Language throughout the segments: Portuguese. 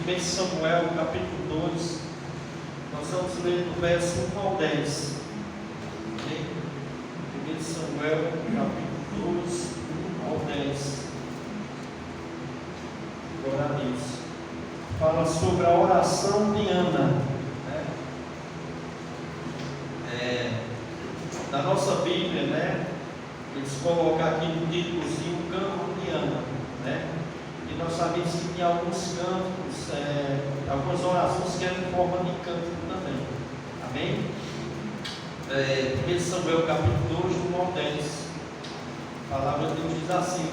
1 Samuel, capítulo 2, nós vamos ler do verso 1 ao 10. 1 Samuel, capítulo 2, 1 ao 10. Glória a Deus. Fala sobre a oração de Ana. Na nossa Bíblia, eles colocam aqui no títulozinho o canto de Ana, E nós sabemos que tem alguns cantos, algumas orações que eram em forma de canto também. Amém? 1 Samuel capítulo 2, 1 ao 10. A palavra de Deus diz assim: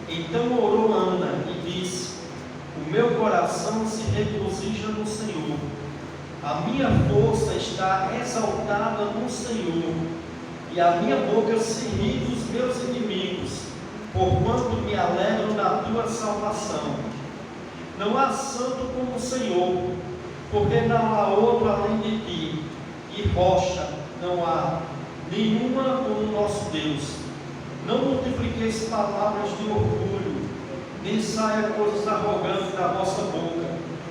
Então orou Ana e disse: O meu coração se regozija no Senhor, a minha força está exaltada no Senhor, e a minha boca se ri dos meus inimigos, porquanto me alegro na tua salvação. Não há santo como o Senhor, porque não há outro além de ti, e rocha não há nenhuma como o nosso Deus. Não multipliqueis palavras de orgulho, nem saia coisas arrogantes da vossa boca,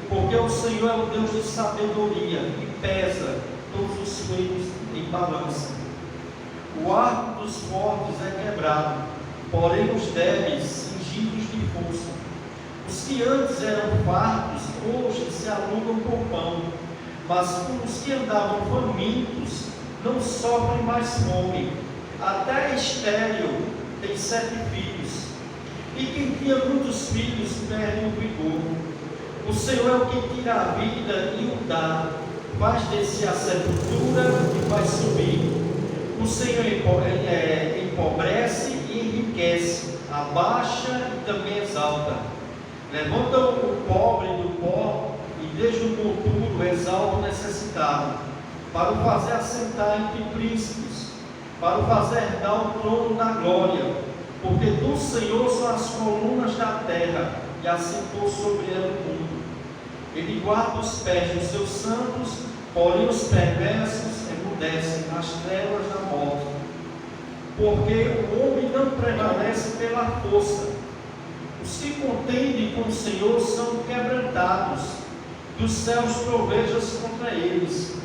porque o Senhor é o Deus de sabedoria e pesa todos os feitos em balança. O arco dos fortes é quebrado, porém os débeis cingidos de força. Os que antes eram fartos, hoje se alugam por pão, mas os que andavam famintos não sofrem mais fome. Até a estéril tem 7 filhos, e quem tinha muitos filhos perde o vigor. O Senhor é o que tira a vida e o dá, faz descer a sepultura e faz subir. O Senhor empobrece e enriquece, abaixa e também exalta. Levanta o pobre do pó e desde o monturo exalta o necessitado, para o fazer assentar entre príncipes, para o fazer dar o trono da glória, porque do Senhor são as colunas da terra, e assentou sobre ela o mundo. Ele guarda os pés dos seus santos, porém os perversos emudecem nas trevas da morte. Porque o homem não prevalece pela força. Os que contendem com o Senhor são quebrantados, dos céus trovejas contra eles.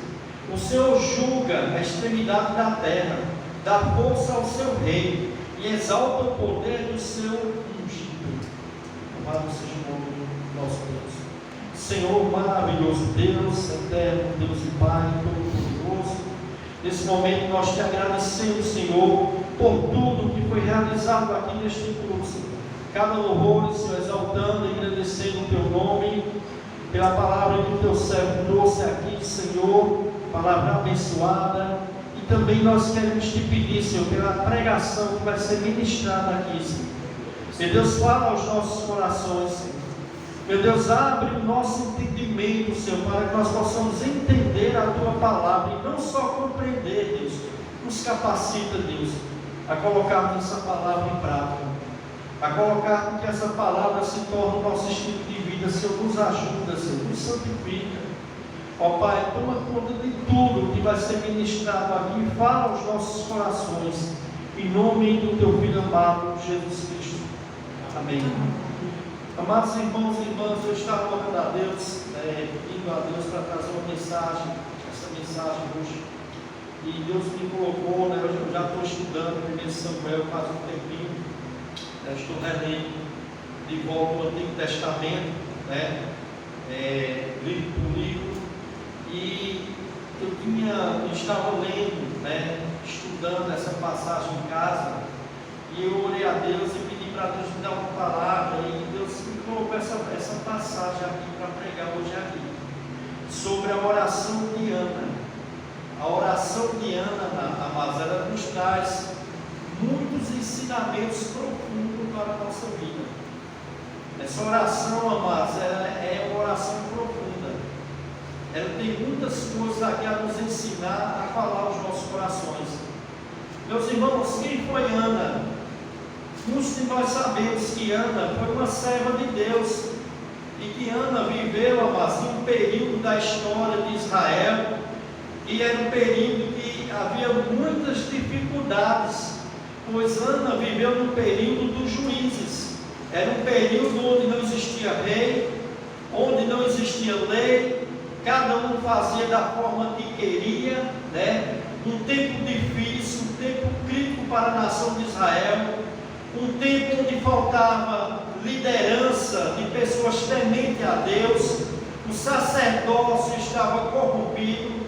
O Senhor julga a extremidade da terra, dá força ao seu rei, e exalta o poder do seu ungido. Amado seja o nome do nosso Deus. Senhor maravilhoso, Deus eterno, Deus e Pai todo-poderoso, nesse momento nós te agradecemos, Senhor, por tudo que foi realizado aqui neste curso. Cada louvor, Senhor, exaltando e agradecendo o teu nome, pela palavra que o teu servo trouxe aqui, Senhor, palavra abençoada. E também nós queremos te pedir, Senhor, pela pregação que vai ser ministrada aqui, Senhor. Meu Deus, fala aos nossos corações, Senhor. Meu Deus, abre o nosso entendimento, Senhor, para que nós possamos entender a tua palavra e não só compreender, Deus. Nos capacita, Deus, a colocarmos essa palavra em prática, a colocar que essa palavra se torne o nosso estilo de vida. Senhor, nos ajuda, Senhor, nos santifica. Ó Pai, toma conta de tudo que vai ser ministrado aqui e fala aos nossos corações, em nome do teu Filho amado, Jesus Cristo. Amém. Amados irmãos e irmãs, eu estava orando a Deus, pedindo a Deus para trazer uma mensagem, essa mensagem hoje. E Deus me colocou, eu já estou estudando 1 Samuel faz um tempinho, estou relendo de volta o Antigo Testamento, livro por livro. E eu estava lendo, estudando essa passagem em casa, e eu orei a Deus e pedi para Deus me dar uma palavra, e Deus me colocou essa passagem aqui para pregar hoje aqui, sobre a oração de Ana. A oração de Ana, amados, ela nos traz muitos ensinamentos profundos para a nossa vida. Essa oração, amados, ela é uma oração profunda. Ela tem muitas coisas aqui a nos ensinar a falar aos nossos corações. Meus irmãos, quem foi Ana? Muitos de nós sabemos que Ana foi uma serva de Deus, e que Ana viveu, amados, em um período da história de Israel, e era um período que havia muitas dificuldades, pois Ana viveu no período dos juízes. Era um período onde não existia rei, existia lei, cada um fazia da forma que queria, né? Um tempo difícil, um tempo crítico para a nação de Israel, um tempo onde faltava liderança de pessoas tementes a Deus, o sacerdócio estava corrompido.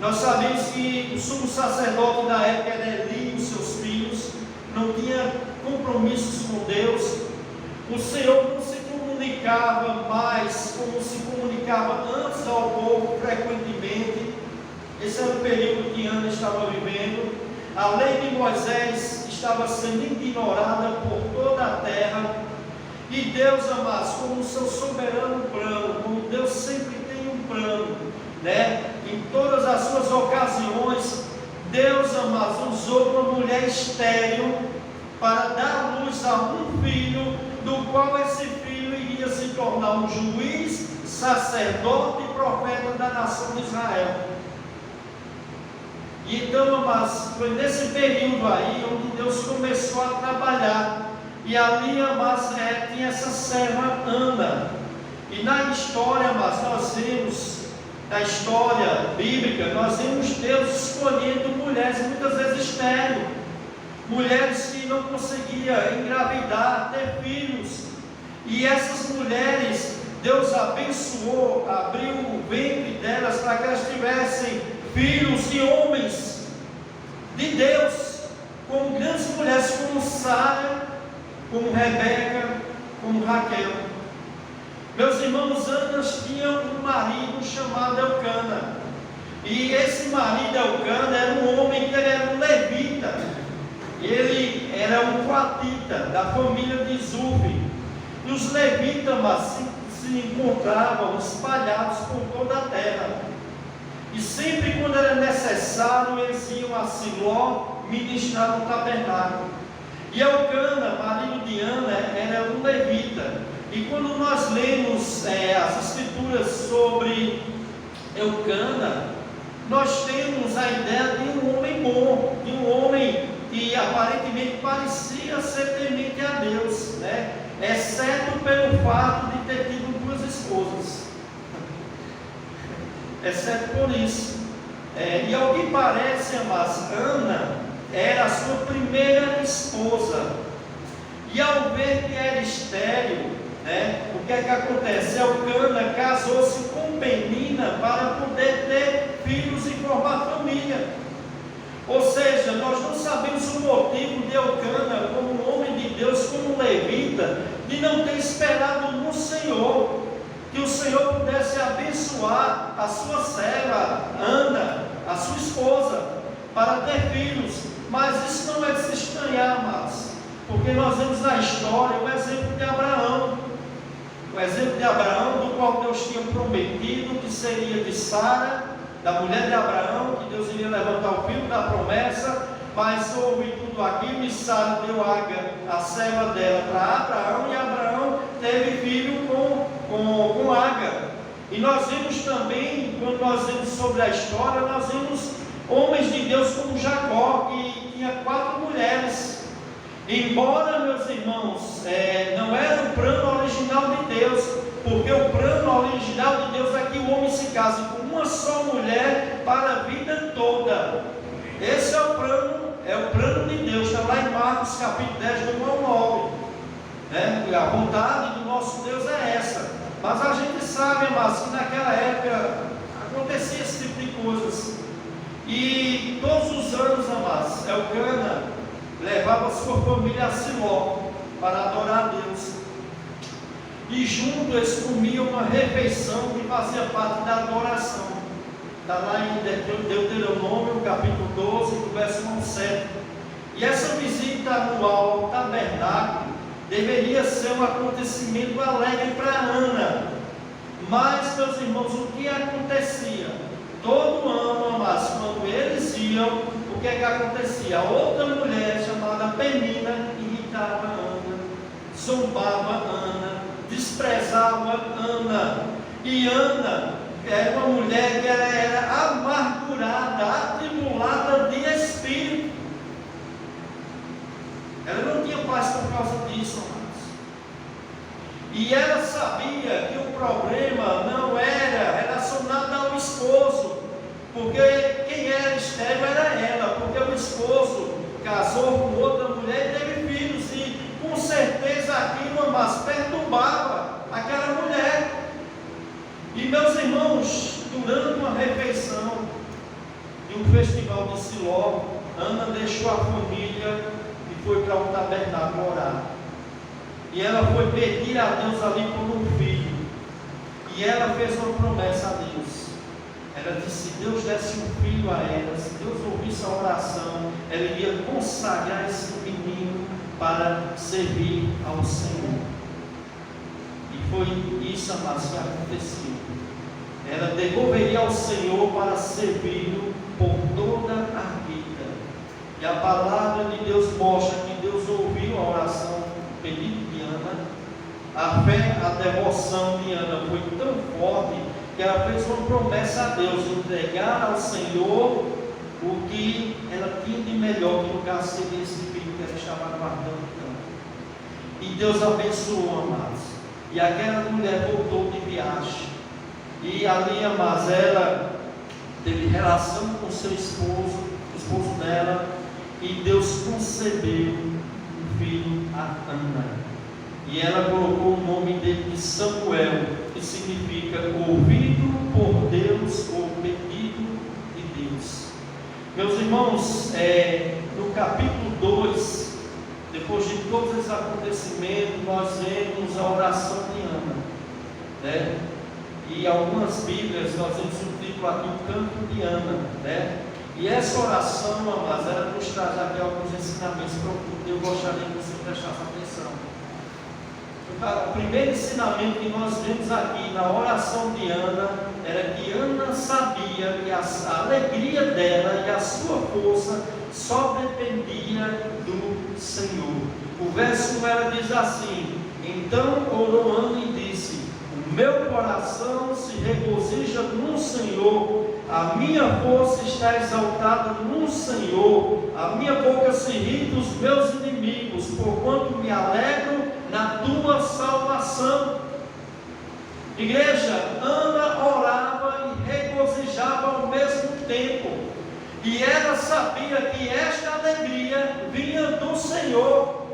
Nós sabemos que o sumo sacerdote da época era Eli e os seus filhos, não tinha compromissos com Deus. O Senhor não se comunicava mais como se comunicava antes ao povo frequentemente. Esse era o período que Ana estava vivendo. A lei de Moisés estava sendo ignorada por toda a terra. E Deus, amados, como o seu soberano plano, como Deus sempre tem um plano, né? Em todas as suas ocasiões, Deus, amados, usou uma mulher estéril para dar luz a um filho, do qual esse filho iria se tornar um juiz, sacerdote e profeta da nação de Israel. E então, amados, foi nesse período aí onde Deus começou a trabalhar. E ali, amados, tinha essa serva Ana. E na história, amados, nós vemos, na história bíblica, nós vemos Deus escolhendo mulheres muitas vezes estéreis, mulheres que não conseguiam engravidar, ter filhos. E essas mulheres, Deus abençoou, abriu o ventre delas para que elas tivessem filhos e homens de Deus, como grandes mulheres como Sara, como Rebeca, como Raquel. Meus irmãos, Ana tinha um marido chamado Elcana, e esse marido Elcana era um homem que ele era um levita, ele era um coatita da família de Zufi. E os levitas se encontravam espalhados por toda a terra, e sempre quando era necessário eles iam a Siló ministrar no tabernáculo. E Elcana, marido de Ana, era um levita. E quando nós lemos as escrituras sobre Elcana, nós temos a ideia de um homem bom, de um homem que aparentemente parecia ser temente a Deus, né? Exceto pelo fato de ter tido duas esposas, exceto por isso. E ao que parece, amados, Ana era a sua primeira esposa. E ao ver que era estéril, né, o que é que acontece? Elcana casou-se com Penina para poder ter filhos e formar família. Ou seja, nós não sabemos o motivo de Elcana, como um homem de Deus, como um levita, de não ter esperado no Senhor, que o Senhor pudesse abençoar a sua serva Ana, a sua esposa, para ter filhos. Mas isso não é de se estranhar, amados, porque nós vemos na história o exemplo de Abraão. O exemplo de Abraão, do qual Deus tinha prometido que seria de Sara, da mulher de Abraão, que Deus iria levantar o filho da promessa, mas houve tudo aquilo e Sara deu Agar, a serva dela, para Abraão, e Abraão teve filho com Agar. E nós vemos também, quando nós vemos sobre a história, nós vemos homens de Deus como Jacó, que tinha 4 mulheres. Embora, meus irmãos, não era o plano original de Deus, porque o plano original de Deus é que o homem se case com uma só mulher para a vida toda. Esse é o plano de Deus, está lá em Marcos capítulo 10, do 1 ao 9. A vontade do nosso Deus é essa. Mas a gente sabe, amados, que naquela época acontecia esse tipo de coisas. E todos os anos, amados, Elcana levava sua família a Siló para adorar a Deus. E junto eles comiam uma refeição que fazia parte da adoração. Está lá em Deuteronômio, capítulo 12, do verso 1 ao 7. E essa visita anual ao tabernáculo deveria ser um acontecimento alegre para Ana. Mas, meus irmãos, o que acontecia? Todo ano, amados, quando eles iam, o que é que acontecia? Outra mulher chamada Penina irritava Ana, zombava Ana, desprezava Ana. E Ana era uma mulher que ela era amargurada, atribulada de espírito. Ela não tinha paz por causa disso, amados. E ela sabia que o problema não era porque quem era estéril era ela, porque o esposo casou com outra mulher e teve filhos, e com certeza aquilo, amados, perturbava aquela mulher. E meus irmãos, durante uma refeição de um festival de Siló, Ana deixou a família e foi para um tabernáculo orar. E ela foi pedir a Deus ali por um filho. E ela fez uma promessa a Deus. Ela disse: se Deus desse um filho a ela, se Deus ouvisse a oração, ela iria consagrar esse menino para servir ao Senhor. E foi isso, amados, que aconteceu. Ela devolveria ao Senhor para servi-lo por toda a vida. E a palavra de Deus mostra que Deus ouviu a oração, o pedido de Ana. A fé, a devoção de Ana foi tão forte que ela fez uma promessa a Deus, entregar ao Senhor o que ela tinha de melhor, que no caso seria esse filho que ela estava aguardando tanto. E Deus abençoou, amados. E aquela mulher voltou de viagem. E ali, amados, ela teve relação com seu esposo, o esposo dela, e Deus concebeu um filho a Ana. E ela colocou o nome dele de Samuel, que significa ouvido por Deus ou pedido de Deus. Meus irmãos, no capítulo 2, depois de todos esses acontecimentos, nós vemos a oração de Ana, né? E algumas Bíblias nós vemos o título aqui, o canto de Ana, né? E essa oração, amados, ela nos traz aqui alguns ensinamentos profundos. Eu gostaria que você prestasse atenção. O primeiro ensinamento que nós vemos aqui na oração de Ana era que Ana sabia que a alegria dela e a sua força só dependia do Senhor. O verso 1 ela diz assim: então orou Ana e disse: o meu coração se regozija no Senhor, a minha força está exaltada no Senhor, a minha boca se ri dos meus inimigos, porquanto me alegro na tua salvação. Igreja, Ana orava e regozijava ao mesmo tempo, e ela sabia que esta alegria vinha do Senhor,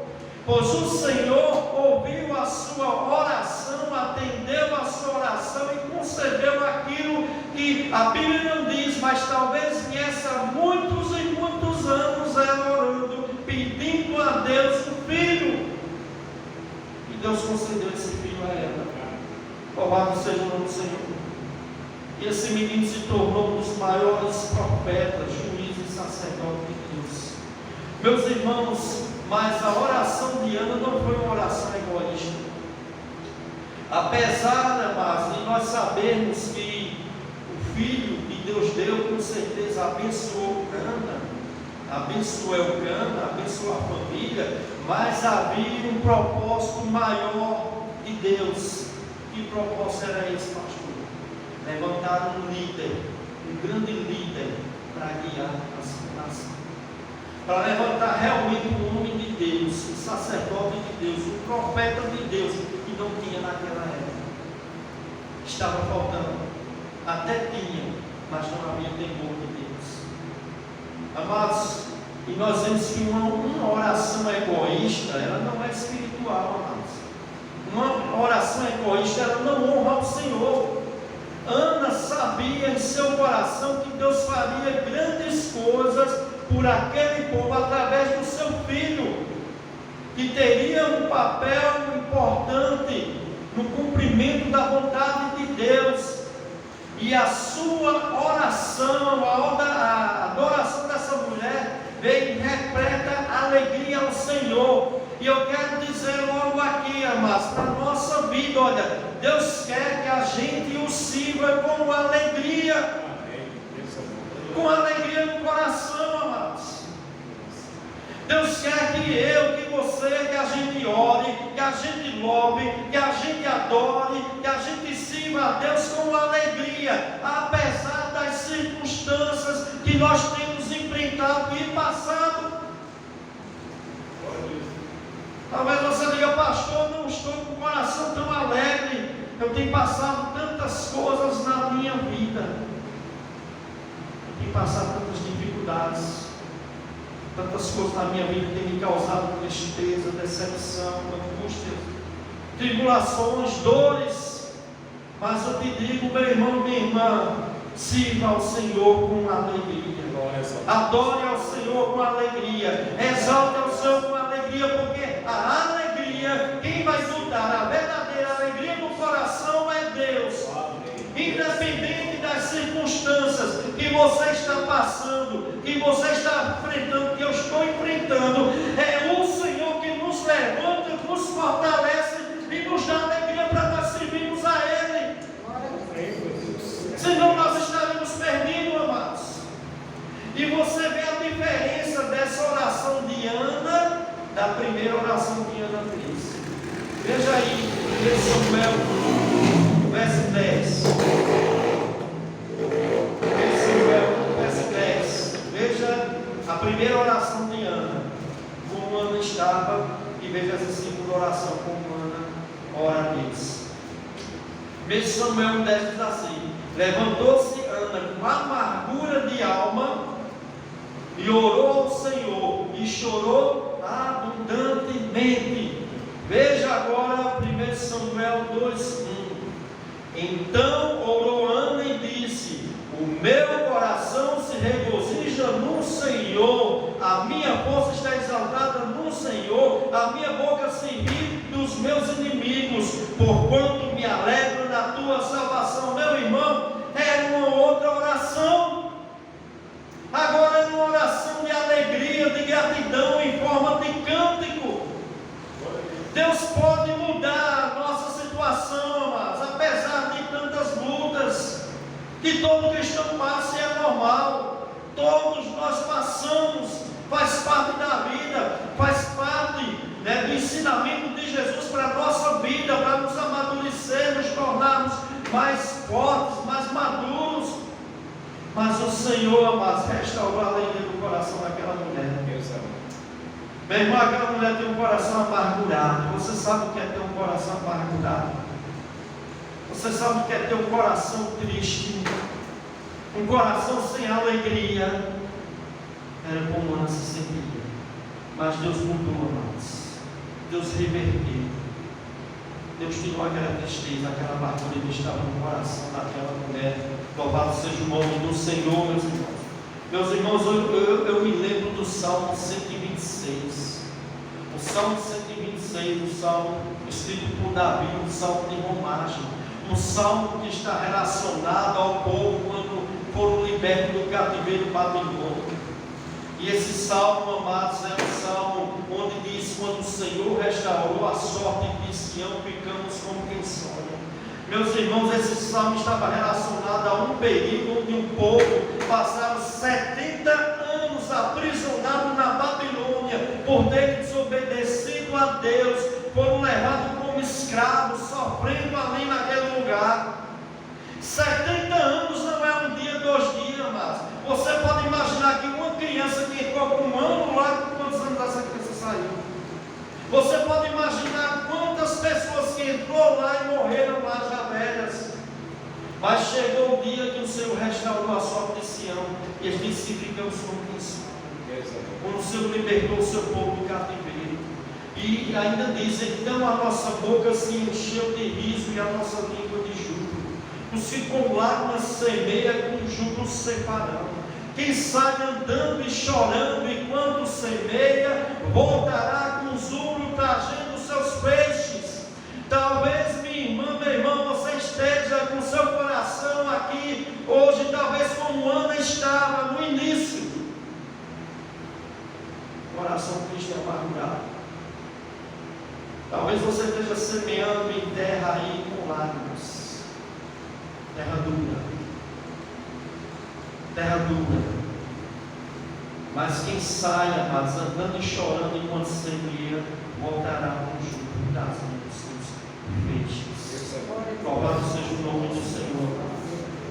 pois o Senhor ouviu a sua oração, atendeu a sua oração e concedeu aquilo que a Bíblia não diz, mas talvez viesse há muitos e muitos anos ela orando, pedindo a Deus um filho. E Deus concedeu esse filho a ela. Louvado seja o nome do Senhor. E esse menino se tornou um dos maiores profetas, juízes e sacerdotes de Deus. Meus irmãos, mas a oração de Ana não foi uma oração egoísta. Apesar, amados, de nós sabermos que o filho que Deus deu, com certeza abençoou Ana, abençoou Elcana, abençoou a família, mas havia um propósito maior de Deus. Que propósito era esse, pastor? Levantar um líder, um grande líder para guiar a nação, para levantar realmente o nome de Deus, o sacerdote de Deus, o profeta de Deus, que não tinha naquela época. Estava faltando, até tinha, mas não havia temor de Deus. Amados, e nós vemos que uma oração egoísta, ela não é espiritual, amados. Uma oração egoísta, ela não honra ao Senhor. Ana sabia em seu coração que Deus faria grandes coisas por aquele povo através do seu filho, que teria um papel importante no cumprimento da vontade de Deus. E a sua oração, a adoração dessa mulher veio repleta alegria ao Senhor. E eu quero dizer logo aqui, amados, para a nossa vida, olha, Deus quer que a gente o sirva com alegria, com alegria no coração, amados. Deus quer que eu, que você, que a gente ore, que a gente louve, que a gente adore, que a gente sirva a Deus com alegria, apesar das circunstâncias que nós temos enfrentado e passado. Talvez você diga: pastor, não estou com o coração tão alegre, eu tenho passado tantas coisas na minha vida. tem passado tantas dificuldades, tantas coisas na minha vida têm me causado tristeza, decepção, angústia, tribulações, dores. Mas eu te digo, meu irmão, minha irmã, sirva ao Senhor com alegria. Adore ao Senhor com alegria. Exalte ao Senhor com alegria, porque a alegria, quem vai nos dar a verdadeira alegria no coração é Deus. Independente das circunstâncias que você está passando, que você está enfrentando, que eu estou enfrentando, é o Senhor que nos levanta, nos fortalece e nos dá alegria para nós servirmos a Ele. Senão nós estaremos perdidos, amados. E você vê a diferença dessa oração de Ana da primeira oração que Ana fez. Veja aí, 1 Samuel, verso 10. 1 Samuel, verso 10. Veja a primeira oração de Ana, como Ana estava, e veja essa segunda oração, como Ana ora a Deus. 1 Samuel 10 diz assim: levantou-se Ana com amargura de alma e orou ao Senhor e chorou abundantemente. Veja agora 1 Samuel 2:1. Então orou Ana e disse: o meu coração se regozija no Senhor, a minha força está exaltada no Senhor, a minha boca se ri dos meus inimigos, porquanto me alegro na tua salvação. Meu irmão, era uma outra oração. Agora é uma oração de alegria, de gratidão em forma de cântico. Deus pode mudar a nossa situação, mas apesar de tantas lutas que todo cristão passa, é normal. Todos nós passamos, faz parte da vida, faz parte do ensinamento de Jesus para a nossa vida, para nos amadurecer, nos tornarmos mais fortes, mais maduros. Mas o Senhor, amados, restaurou a alegria do coração daquela mulher. Meu irmão, aquela mulher tem um coração amargurado. Você sabe o que é ter um coração amargurado? Você sabe o que é ter um coração triste? Um coração sem alegria. Era como Ana se sentia. Mas Deus mudou, amados. Deus reverteu. Deus tirou aquela tristeza, aquela amargura que estava no coração daquela mulher. Louvado seja o nome do Senhor, meus irmãos. Meus irmãos, eu me lembro do Salmo 126. O Salmo 126, o Salmo escrito por Davi, um Salmo de romagem. Um Salmo que está relacionado ao povo quando foram libertos do cativeiro babilônico. E esse Salmo, amados, é um Salmo onde diz: quando o Senhor restaurou a sorte de Sião, ficamos como quem sonha. Meus irmãos, esse salmo estava relacionado a um período onde um povo passava 70 anos aprisionado na Babilônia por ter desobedecido a Deus, foram levados como escravos, sofrendo ali naquele lugar. 70 anos não é um dia, 2 dias, mas você pode imaginar que uma criança que entrou com 1 ano lá, quantos anos essa criança saiu? Você pode imaginar quantas pessoas que entrou lá e morreram lá já velhas. Mas chegou o dia que o Senhor restaurou a sorte de Sião, e eles disseram: ficamos como quem sonha. Quando o Senhor libertou o seu povo do cativeiro. E ainda diz: então a nossa boca se encheu de riso e a nossa língua de júbilo. Os que com lágrimas semeia, com júbilo separão. Quem sai andando e chorando enquanto semeia, voltará com júbilo trazendo seus peixes. Talvez, minha irmã, meu irmão, você esteja com seu coração aqui hoje, talvez como Ana estava no início. Coração triste e amargurado. Talvez você esteja semeando em terra aí com lágrimas. Terra dura. Terra dura. Mas quem sai, amados, andando e chorando enquanto semeia, voltará com júbilo trazendo os seus peixes. Louvado seja o nome do Senhor.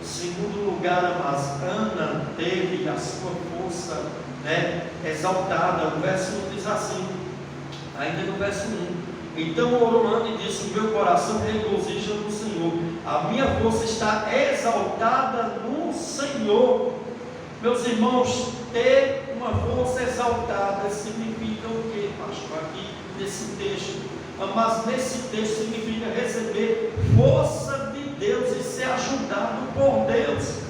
Segundo lugar, amados, Ana teve a sua força exaltada. O verso 1 diz assim, ainda no verso 1: então orou Ana e disse: o meu coração regozija no Senhor, a minha força está exaltada no Senhor. Meus irmãos, ter uma força exaltada significa o que, pastor? Aqui nesse texto, mas nesse texto significa receber força de Deus e ser ajudado por Deus.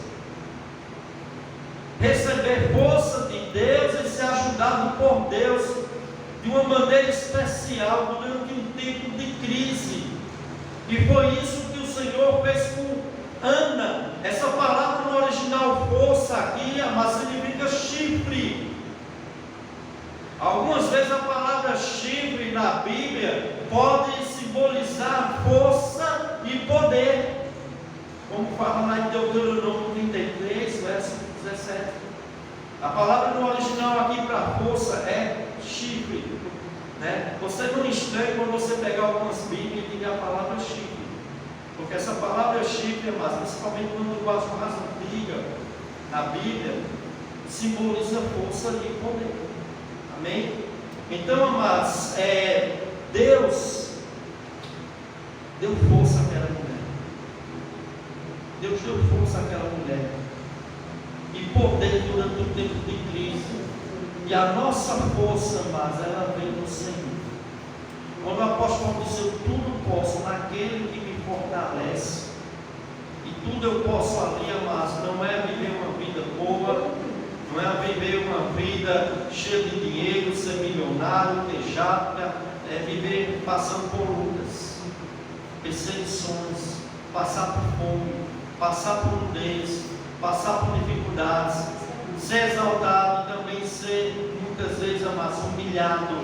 Receber força de Deus e ser ajudado por Deus de uma maneira especial durante um tempo de crise. E foi isso que o Senhor fez com Ana. Essa palavra no original força aqui, mas significa chifre. Algumas vezes a palavra chifre na Bíblia pode simbolizar força e poder, como fala lá em Deuteronômio 33, verso 17. A palavra no original aqui para força é chifre, né? Você não estranha quando você pegar algumas Bíblias e tiver a palavra chifre, porque essa palavra chifre, mas principalmente quando eu gosto mais antiga, na Bíblia, simboliza força e poder. Amém? Então, amados, Deus deu força àquela mulher. Deus deu força àquela mulher. E poder durante o tempo de crise. E a nossa força, amados, ela vem do Senhor. Quando o apóstolo Paulo disse: eu tudo posso naquele que me fortalece. E tudo eu posso ali, amados, não é viver uma vida boa, não é viver uma vida cheia de dinheiro, ser milionário, ter jato, é viver passando por lutas, perseguições, passar por fome, passar por nudez, passar por dificuldades, ser exaltado e também ser muitas vezes, amados, humilhado.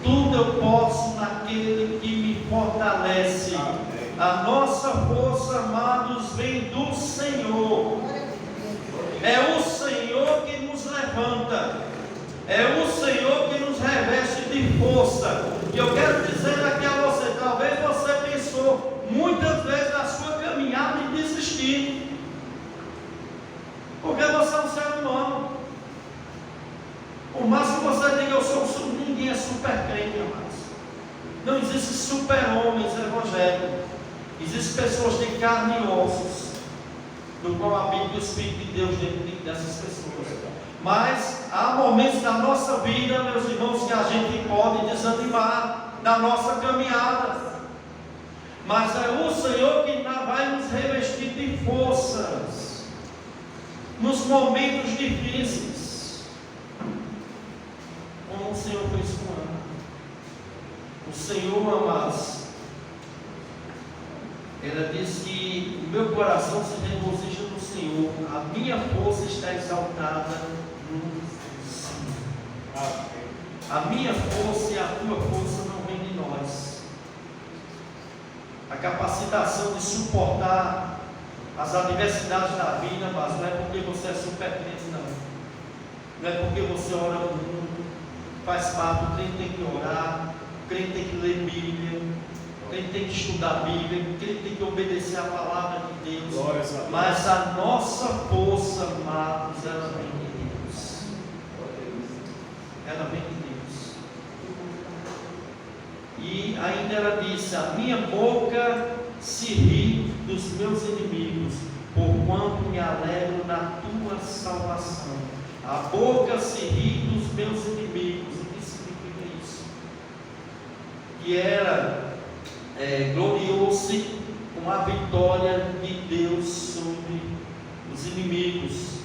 Tudo eu posso naquele que me fortalece. A nossa força, amados, vem do Senhor. É o Senhor que nos levanta, é o Senhor que nos reveste de força. E eu quero dizer aqui a você, talvez você pensou muitas vezes na sua caminhada em desistir, porque você é um ser humano. Por mais que você diga eu sou ninguém é super crente, amados. Não existe super-homens evangélicos. Existem pessoas de carne e ossos, do qual habita o Espírito de Deus dentro dessas pessoas. Mas há momentos da nossa vida, meus irmãos, que a gente pode desanimar na nossa caminhada. Mas é o Senhor que vai nos revestir de forças nos momentos difíceis, como o Senhor fez com Ana. O Senhor, amados, ela diz que o meu coração se regozija no Senhor, a minha força está exaltada no Senhor. A minha força e a tua força não vem de nós. A capacitação de suportar as adversidades da vida, mas não é porque você é super crente, não. Não é porque você ora muito, faz parte, o crente tem que orar, o crente tem que ler Bíblia, ele tem que estudar a Bíblia, ele tem que obedecer a palavra de Deus. Mas a nossa força, amados, ela vem de Deus. Ela vem de Deus. E ainda ela disse: a minha boca se ri dos meus inimigos, porquanto me alegro na tua salvação. A boca se ri dos meus inimigos. O que significa isso? Que era gloriou-se com a vitória de Deus sobre os inimigos,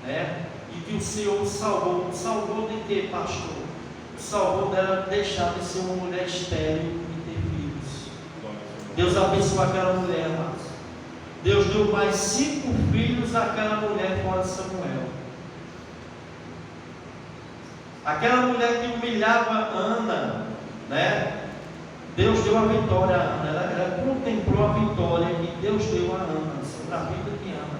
né? E que o Senhor o salvou. O salvou de quê, pastor? O salvou dela deixar de ser uma mulher estéril e ter filhos. Deus abençoou aquela mulher, amados. Deus deu mais 5 filhos àquela mulher fora Samuel. Aquela mulher que humilhava Ana, né? Deus deu a vitória a Ana, ela contemplou a vitória que Deus deu a Ana, sobre a vida de Ana.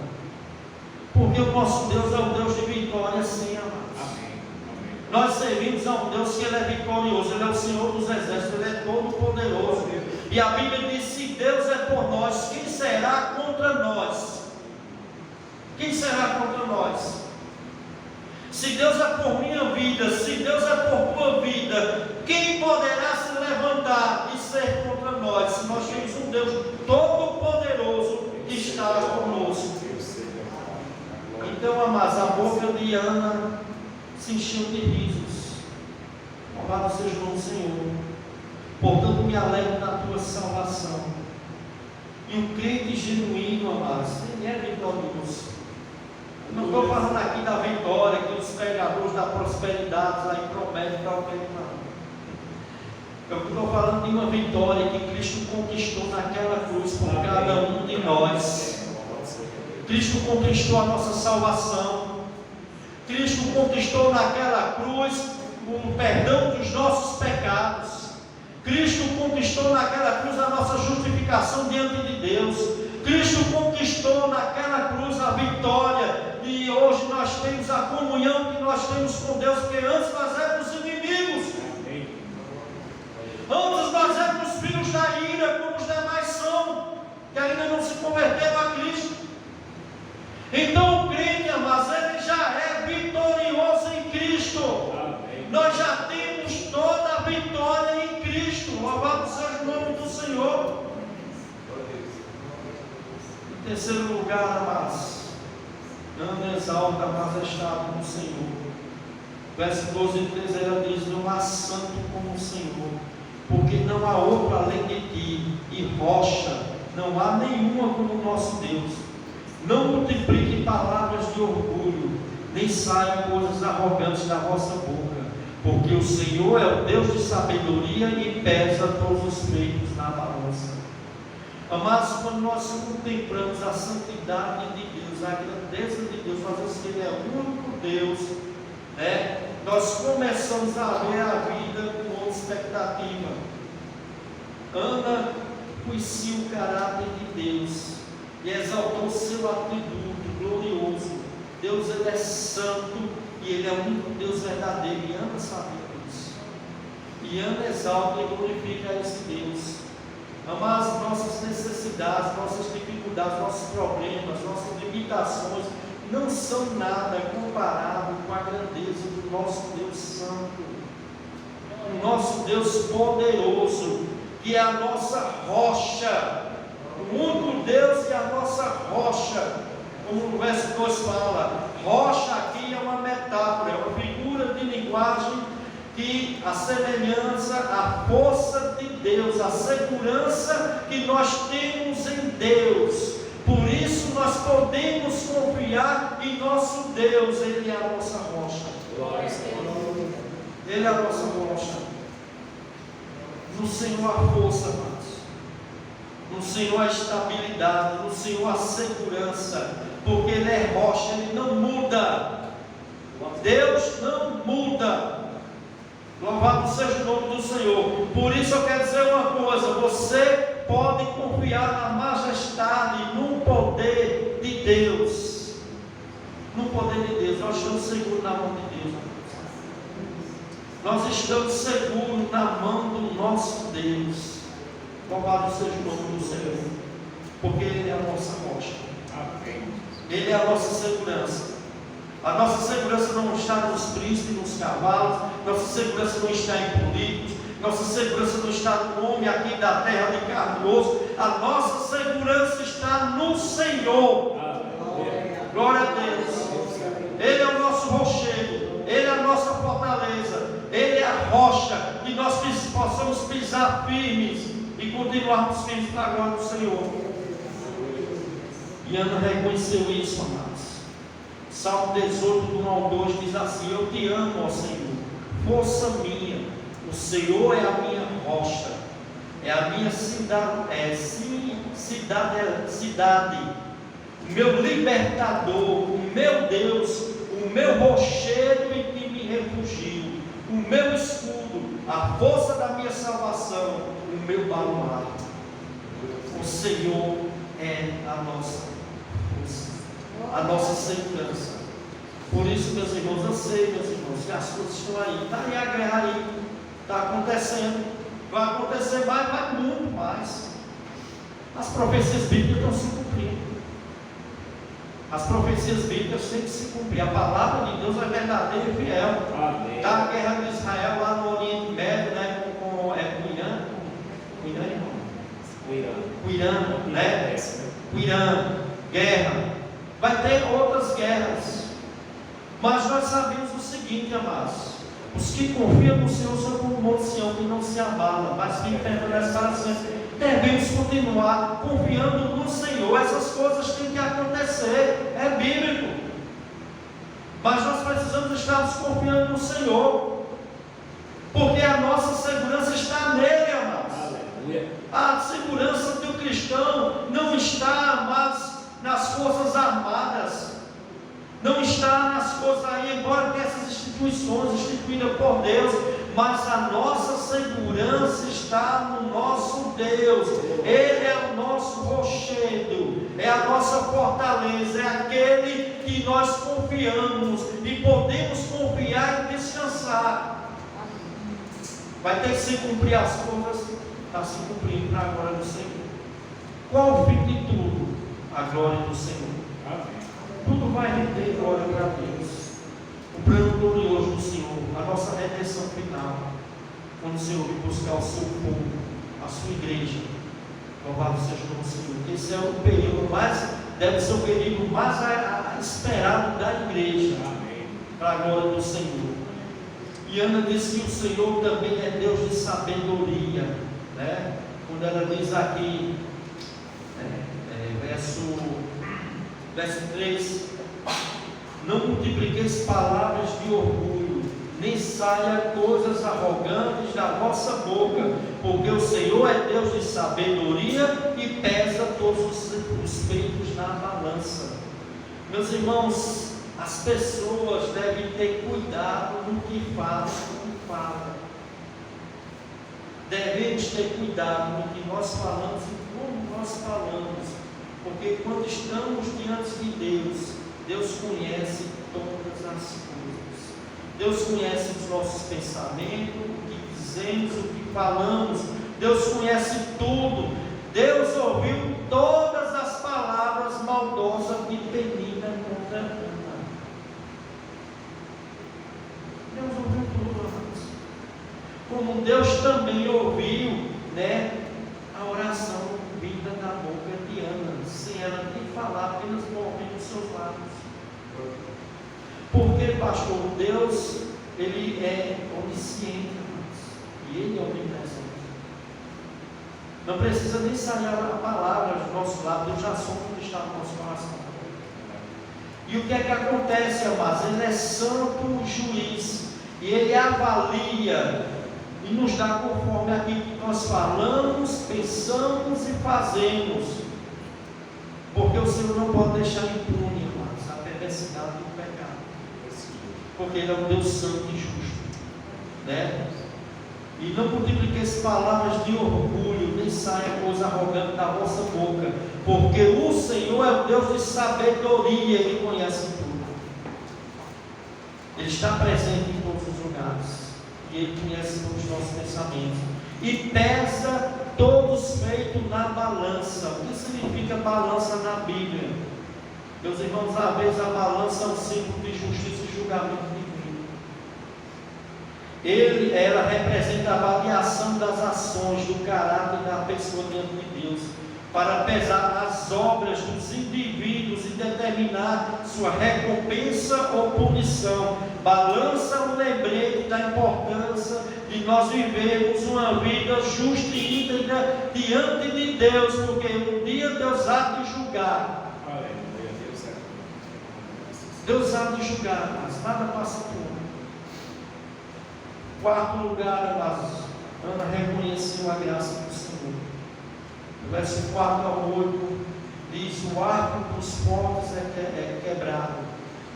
Porque o nosso Deus é um Deus de vitória, sim, amados. Amém. Nós servimos a um Deus que Ele é vitorioso, Ele é o Senhor dos exércitos, Ele é todo poderoso. E a Bíblia diz: se Deus é por nós, quem será contra nós? Quem será contra nós? Se Deus é por minha vida, se Deus é por tua vida, quem poderá se levantar e ser contra nós? Se nós temos um Deus todo poderoso que está conosco. Então, amados, a e Ana se enchiam de risos. Louvado seja o nome do Senhor. Portanto, me alegro na tua salvação. E o crente genuíno, amados, ele é vitorioso. Não estou falando aqui da vitória que os pregadores da prosperidade aí prometem para alguém, não. Eu estou falando de uma vitória que Cristo conquistou naquela cruz por cada um de nós. Cristo conquistou a nossa salvação. Cristo conquistou naquela cruz o perdão dos nossos pecados. Cristo conquistou naquela cruz a nossa justificação diante de Deus. Cristo conquistou naquela cruz a vitória. E hoje nós temos a comunhão que nós temos com Deus, porque antes nós éramos inimigos. Antes nós éramos filhos da ira, como os demais são, que ainda não se converteram a Cristo. Então o crente, amados, ele já é vitorioso em Cristo. Amém. Nós já temos toda a vitória em Cristo. Louvado seja o nome do Senhor. Em terceiro lugar, amados, Ana exalta a majestade do Senhor. Verso 12 e 13, ela diz: não há santo como o Senhor, porque não há outro além de ti, e rocha não há nenhuma como o nosso Deus. Não multiplique palavras de orgulho, nem saiam coisas arrogantes da vossa boca, porque o Senhor é o Deus de sabedoria e pesa todos os feitos na balança. Amados, quando nós contemplamos a santidade de Deus, a grandeza de Deus, nós vemos que Ele é o único Deus, nós começamos a ver a vida com outra expectativa. Ana conhecia o caráter de Deus e exaltou seu atributo glorioso. Deus, Ele é santo e Ele é o único Deus verdadeiro, e Ana sabia disso. E Ana exalta e glorifica esse Deus. Amados, nossas necessidades, nossas dificuldades, nossos problemas, nossas limitações não são nada comparado com a grandeza do nosso Deus santo, o nosso Deus poderoso, que é a nossa rocha, o único Deus e a nossa rocha, como o verso 2 fala. Rocha aqui é uma metáfora, é uma figura de linguagem que a semelhança, a força de Deus, a segurança que nós temos em Deus. Por isso nós podemos confiar em nosso Deus. Ele é a nossa rocha. Ele é a nossa rocha. No Senhor a força, amados. No Senhor a estabilidade. No Senhor a segurança. Porque Ele é rocha, Ele não muda. Deus não muda. Louvado seja o nome do Senhor. Por isso eu quero dizer uma coisa: você pode confiar na majestade, no poder de Deus. No poder de Deus. Nós estamos seguros na mão de Deus. Nós estamos seguros na mão do nosso Deus. Louvado seja o nome do Senhor. Porque Ele é a nossa rocha. Ele é a nossa segurança. A nossa segurança não está nos príncipes, nos cavalos. Nossa segurança não está em políticos. Nossa segurança não está no homem aqui da terra de carne e osso. A nossa segurança está no Senhor. Glória a Deus. Ele é o nosso rochedo. Ele é a nossa fortaleza. Ele é a rocha. Que nós possamos pisar firmes e continuarmos firmes para a glória do Senhor. E Ana reconheceu isso, amados. Salmo 18, do 1 ao 2 diz assim: eu te amo, ó Senhor, força minha. O Senhor é a minha rocha, é a minha cidade, cidade, o meu libertador, o meu Deus, o meu rochedo em que me refugio, o meu escudo, a força da minha salvação, o meu baluarte. O Senhor é a nossa força, a nossa segurança. Por isso, meus irmãos, eu sei, meus irmãos, que as coisas estão aí, está aí a guerra aí, está acontecendo, vai acontecer mais, vai muito mais. As profecias bíblicas estão se cumprindo. As profecias bíblicas têm que se cumprir. A palavra de Deus é verdadeira e fiel. Está a guerra de Israel lá no Oriente Médio, né, com Irã, guerra. Vai ter outras guerras. Mas nós sabemos o seguinte, amados: os que confiam no Senhor são como o monte Sião, que não se abala, mas que permanece para sempre. Devemos continuar confiando no Senhor. Essas coisas têm que acontecer, é bíblico. Mas nós precisamos estar confiando no Senhor, porque a nossa segurança está nele, amados. A segurança do cristão não está, amados, nas forças armadas, não está nas coisas aí, embora tenha essas instituições instituídas por Deus, mas a nossa segurança está no nosso Deus. Ele é o nosso rochedo, é a nossa fortaleza, é aquele que nós confiamos e podemos confiar e descansar. Vai ter que se cumprir as coisas, está se cumprindo para a glória do Senhor. Qual o fim de tudo? A glória do Senhor. Amém. Tudo vai render glória para Deus. O plano glorioso do Senhor, a nossa redenção final, quando o Senhor vir buscar o seu povo, a sua igreja. Louvado seja o Senhor. Esse é o período mais, deve ser o período mais esperado da igreja. Amém. Para a glória do Senhor. E Ana disse que o Senhor também é Deus de sabedoria, né? Quando ela diz aqui, verso 3: não multipliqueis palavras de orgulho, nem saia coisas arrogantes da vossa boca, porque o Senhor é Deus de sabedoria e pesa todos os feitos na balança. Meus irmãos, as pessoas devem ter cuidado no que falam e como falam. Devemos ter cuidado no que nós falamos e como nós falamos, porque quando estamos diante de Deus, Deus conhece todas as coisas. Deus conhece os nossos pensamentos, o que dizemos, o que falamos. Deus conhece tudo. Deus ouviu todas as palavras maldosas e benignas contra Ana. Deus ouviu tudo, amados. Como Deus também ouviu, a oração vinda da boca de Ana, sem ela nem falar, apenas movendo os seus lábios. Porque, pastor, Deus, Ele é onisciente, amados, e Ele é onipresente. Não precisa nem sair a palavra dos nossos lábios, Deus já sabe onde está o nosso coração. E o que é que acontece, amados? Ele é santo juiz, e Ele avalia e nos dá conforme aquilo que nós falamos, pensamos e fazemos, porque o Senhor não pode deixar impune, amados, a perversidade do pecado, porque Ele é um Deus santo e justo, E não multipliqueis palavras de orgulho, nem saia coisa arrogante da vossa boca, porque o Senhor é o Deus de sabedoria, Ele conhece tudo, Ele está presente em todos os lugares, e Ele conhece todos os nossos pensamentos, e pesa todos feitos na balança. O que significa balança na Bíblia? Meus irmãos, às vezes a balança é um símbolo de justiça e julgamento divino. Ela representa a avaliação das ações, do caráter da pessoa diante de Deus, para pesar as obras dos indivíduos e determinar sua recompensa ou punição. Balança um lembrete da importância de nós vivermos uma vida justa e íntegra diante de Deus, porque um dia Deus há de julgar. Deus há de julgar, mas nada passa por um. Quarto lugar, amados, Ana reconheceu a graça do Senhor. No verso 4 ao 8, diz: o arco dos fortes é quebrado,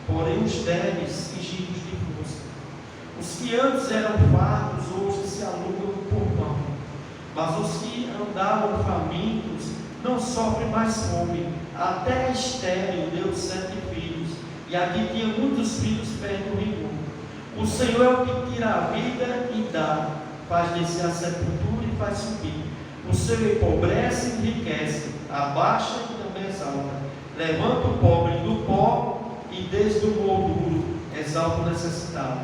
porém os débeis cingidos de força. Os que antes eram fartos, hoje se alugam por pão, mas os que andavam famintos não sofrem mais fome. Até a estéril deu 7 filhos, e a que tinha muitos filhos perde o rigor. O Senhor é o que tira a vida e dá, faz descer a sepultura e faz subir. O Senhor empobrece e enriquece, abaixa e também exalta. Levanta o pobre do pó e desde o molduro exalta o necessitado,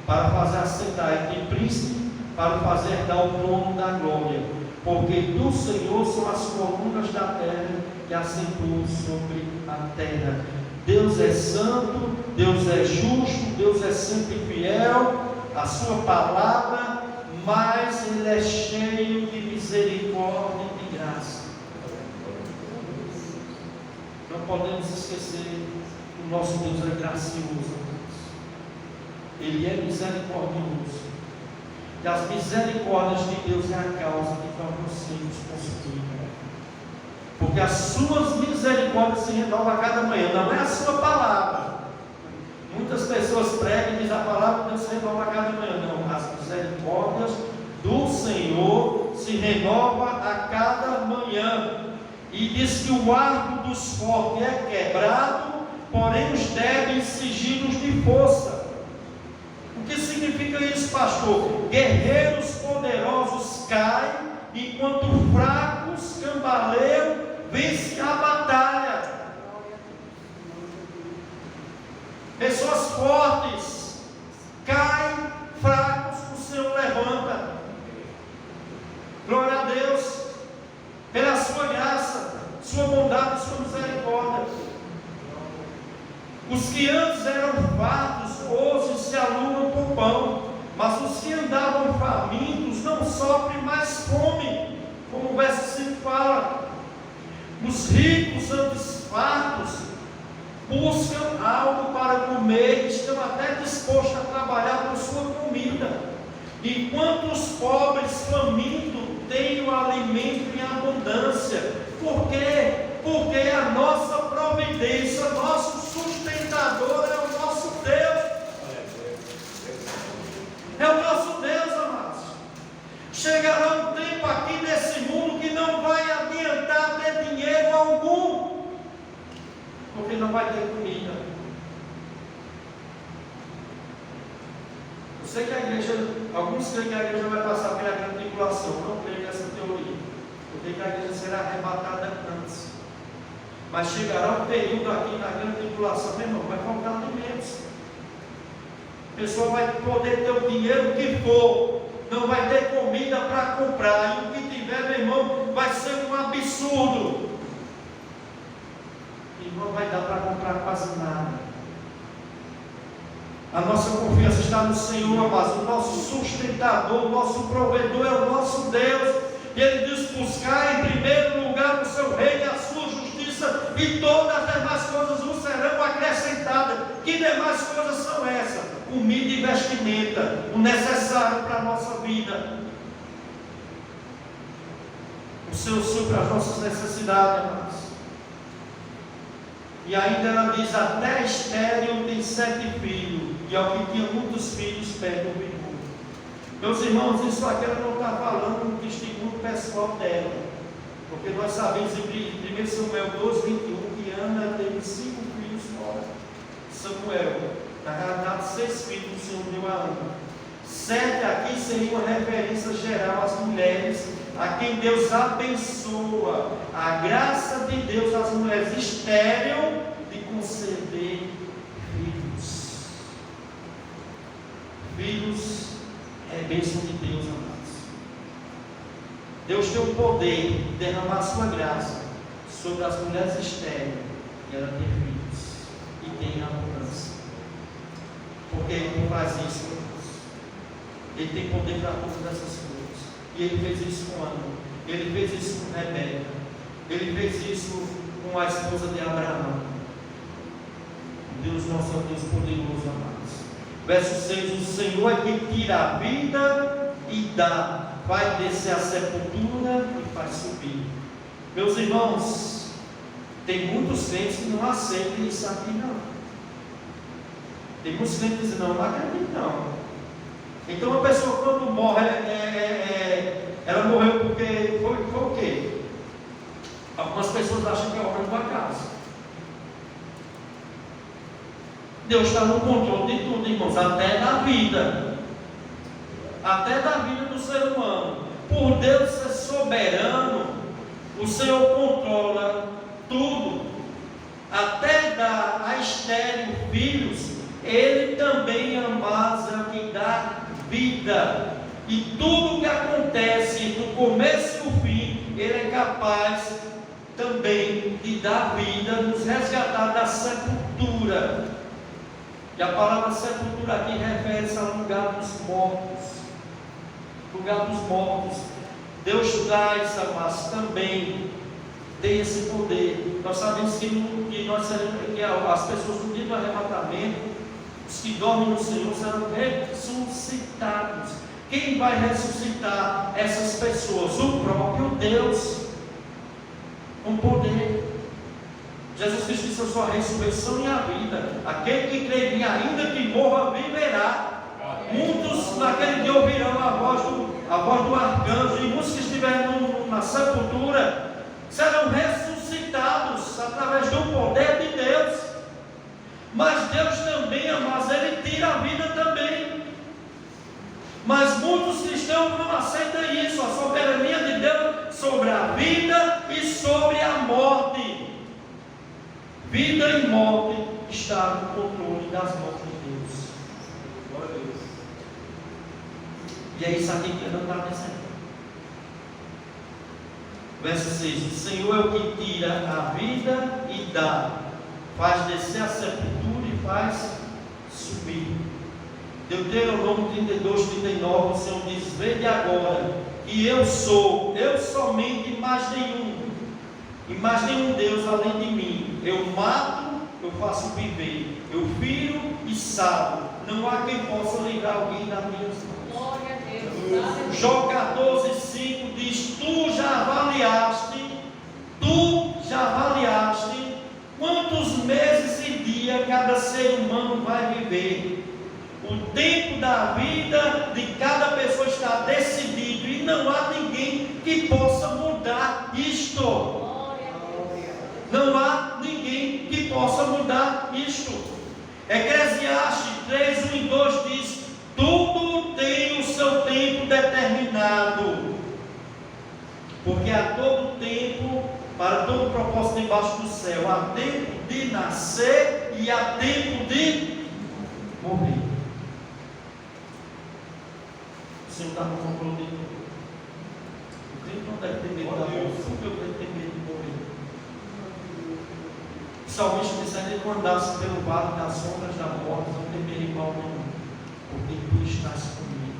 para fazer assentar entre príncipe, para fazer dar o trono da glória. Porque do Senhor são as colunas da terra, que assentou sobre a terra. Deus é santo, Deus é justo, Deus é sempre fiel, a sua palavra, mas Ele é cheio de misericórdia e de graça. Não podemos esquecer que o nosso Deus é gracioso. Ele é misericordioso. E as misericórdias de Deus é a causa que nós nos consumimos. Porque as suas misericórdias se renovam a cada manhã. Não é a sua palavra. Muitas pessoas pregam e dizem a palavra de Deus se renova a cada manhã. Não, as misericórdias do Senhor se renova a cada manhã. E diz que o arco dos fortes é quebrado, porém os débeis cingem-nos de força. O que significa isso, pastor? Guerreiros poderosos caem, enquanto fracos cambaleiam, vencem a batalha. Pessoas fortes caem, fracos o Senhor levanta. Glória a Deus pela sua graça, sua bondade, sua misericórdia. Os que antes eram fartos, hoje se alugam por pão, mas os que andavam famintos não sofrem mais fome, como o verso 5 fala. Os ricos, antes fartos, buscam algo para comer, estão até dispostos a trabalhar por sua comida, enquanto os pobres famintos têm o alimento em abundância. Por quê? Porque a nossa providência, nosso sustentador é o nosso Deus. É o nosso Deus, amados. Chegará um tempo aqui nesse mundo que não vai adiantar ter dinheiro algum, porque não vai ter comida. Eu sei que a igreja, alguns creem que a igreja vai passar pela grande tribulação. Eu não creio nessa teoria. Eu creio que a igreja será arrebatada antes. Mas chegará um período aqui na grande tribulação, meu irmão, vai faltar alimentos. A pessoa vai poder ter o dinheiro que for, não vai ter comida para comprar, e o que tiver, meu irmão, vai ser um absurdo. E não vai dar para comprar quase nada. A nossa confiança está no Senhor, amados. O nosso sustentador, o nosso provedor é o nosso Deus. E Ele diz: buscar em primeiro lugar o seu reino e a sua justiça, e todas as demais coisas vos serão acrescentadas. Que demais coisas são essas? Comida e vestimenta, o necessário para a nossa vida. O Senhor supre as nossas necessidades, amados. E ainda ela diz: até estéril tem 7 filhos, e ao que tinha muitos filhos perde o vigor. Meus irmãos, isso aqui ela não está falando do testemunho pessoal dela, porque nós sabemos em 1 Samuel 12, 21, que Ana teve 5 filhos fora Samuel. Na realidade, 6 filhos o Senhor deu a Ana. 7 aqui seria uma referência geral às mulheres, a quem Deus abençoa, a graça de Deus às mulheres estéreis de conceder filhos. Filhos é bênção de Deus, amados. Deus tem o poder de derramar a sua graça sobre as mulheres estéreis e ela tem filhos e tem abundância. Porque Ele não faz isso, amados. Ele tem poder para todas essas coisas. E Ele fez isso com Ana, Ele fez isso com Rebeca, Ele fez isso com a esposa de Abraão. Deus, nosso Deus poderoso, amados. Verso 6: o Senhor é que tira a vida e dá, vai descer a sepultura e faz subir. Meus irmãos, tem muitos crentes que não aceitam isso aqui, não. Tem muitos crentes que dizem: não acredito, não. Então a pessoa, quando morre, ela morreu porque foi o quê? Algumas pessoas acham que é obra do acaso. Deus está no controle de tudo, irmãos, até da vida. Até da vida do ser humano. Por Deus ser soberano, o Senhor controla tudo. Até dar a estéril filhos, Ele também, amados, é quem dá vida. E tudo que acontece do começo e o fim, Ele é capaz também de dar vida, nos resgatar da sepultura sepultura. E a palavra sepultura aqui refere-se ao lugar dos mortos. Lugar dos mortos. Deus traz, mas também tem esse poder. Nós sabemos que as pessoas no dia do arrebatamento, os que dormem no Senhor, serão ressuscitados. Quem vai ressuscitar essas pessoas? O próprio Deus, com poder. Jesus Cristo disse: eu sou a ressurreição e a vida. Aquele que crê em mim, ainda que morra, viverá. Muitos naquele dia ouvirão a voz do arcanjo, e muitos que estiverem na sepultura serão ressuscitados através do poder de Deus. Mas Deus também, amados, Ele tira a vida também. Mas muitos cristãos não aceitam isso, a soberania de Deus sobre a vida e sobre a morte. Vida e morte está no controle das mãos de Deus. Glória a Deus. E é isso aqui que ele está dizendo. Verso 6: o Senhor é o que tira a vida e dá, faz descer a sepultura e faz subir. Deuteronômio 32, 39, o Senhor diz: vede agora que eu sou, eu somente, e mais nenhum Deus além de mim. Eu mato, eu faço viver, eu firo e salvo. Não há quem possa livrar alguém das minhas mãos. Glória a Deus. Jó 14, 5 diz: tu já avaliaste quantos meses e dias cada ser humano vai viver. O tempo da vida de cada pessoa está decidido e não há ninguém que possa mudar isto. Não há ninguém que possa mudar isto. Eclesiastes 3, 1 e 2 diz: tudo tem o seu tempo determinado, porque há todo tempo para todo propósito debaixo do céu. Há tempo de nascer e há tempo de morrer. O Senhor está no controle de tudo. O crente não deve ter medo da morte, porque eu devo ter medo de morrer. O salmista disse: ainda que andasse pelo vale das sombras da morte, não temerei mal nenhum, porque tu estás comigo.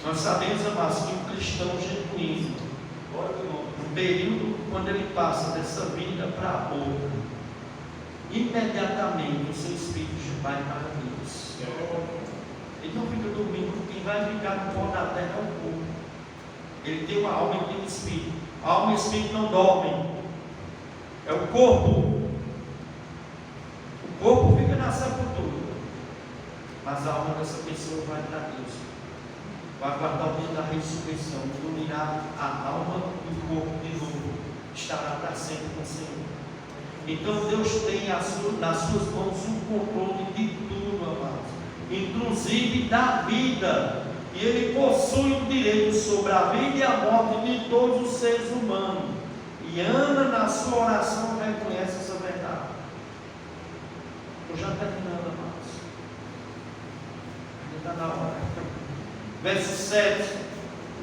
Nós sabemos, amados, que um cristão genuíno, no período quando ele passa dessa vida para a outra, imediatamente o seu espírito vai para Deus. Ele não fica dormindo. Quem vai ficar no pó da terra é o corpo. Ele tem uma alma e tem um espírito. A alma e o espírito não dormem. É o corpo. O corpo fica na sepultura, mas a alma dessa pessoa vai para Deus. Vai aguardar o dia da ressurreição, unirá a alma e o corpo de novo. Estará para sempre com o Senhor. Então Deus tem nas suas mãos o controle de tudo, amados, inclusive da vida. E Ele possui o direito sobre a vida e a morte de todos os seres humanos. E Ana, na sua oração, reconhece essa verdade. Estou já terminando, amados. Ainda está na hora. Verso 7: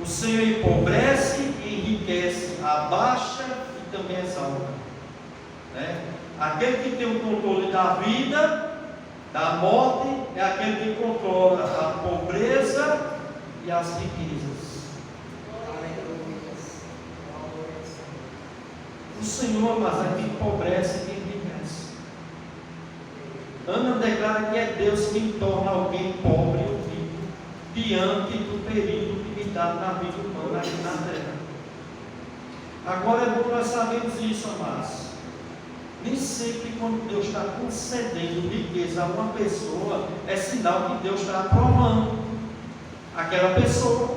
o Senhor empobrece e enriquece, abaixa e também exalta. Aquele que tem o controle da vida, da morte, é aquele que controla a pobreza e as riquezas. O Senhor, mas é quem empobrece e quem enriquece. Ana declara que é Deus quem torna alguém pobre ou rico diante do período limitado na vida humana aqui na terra. Agora é bom nós sabermos isso, amados. Nem sempre quando Deus está concedendo riqueza a uma pessoa, é sinal que Deus está aprovando aquela pessoa.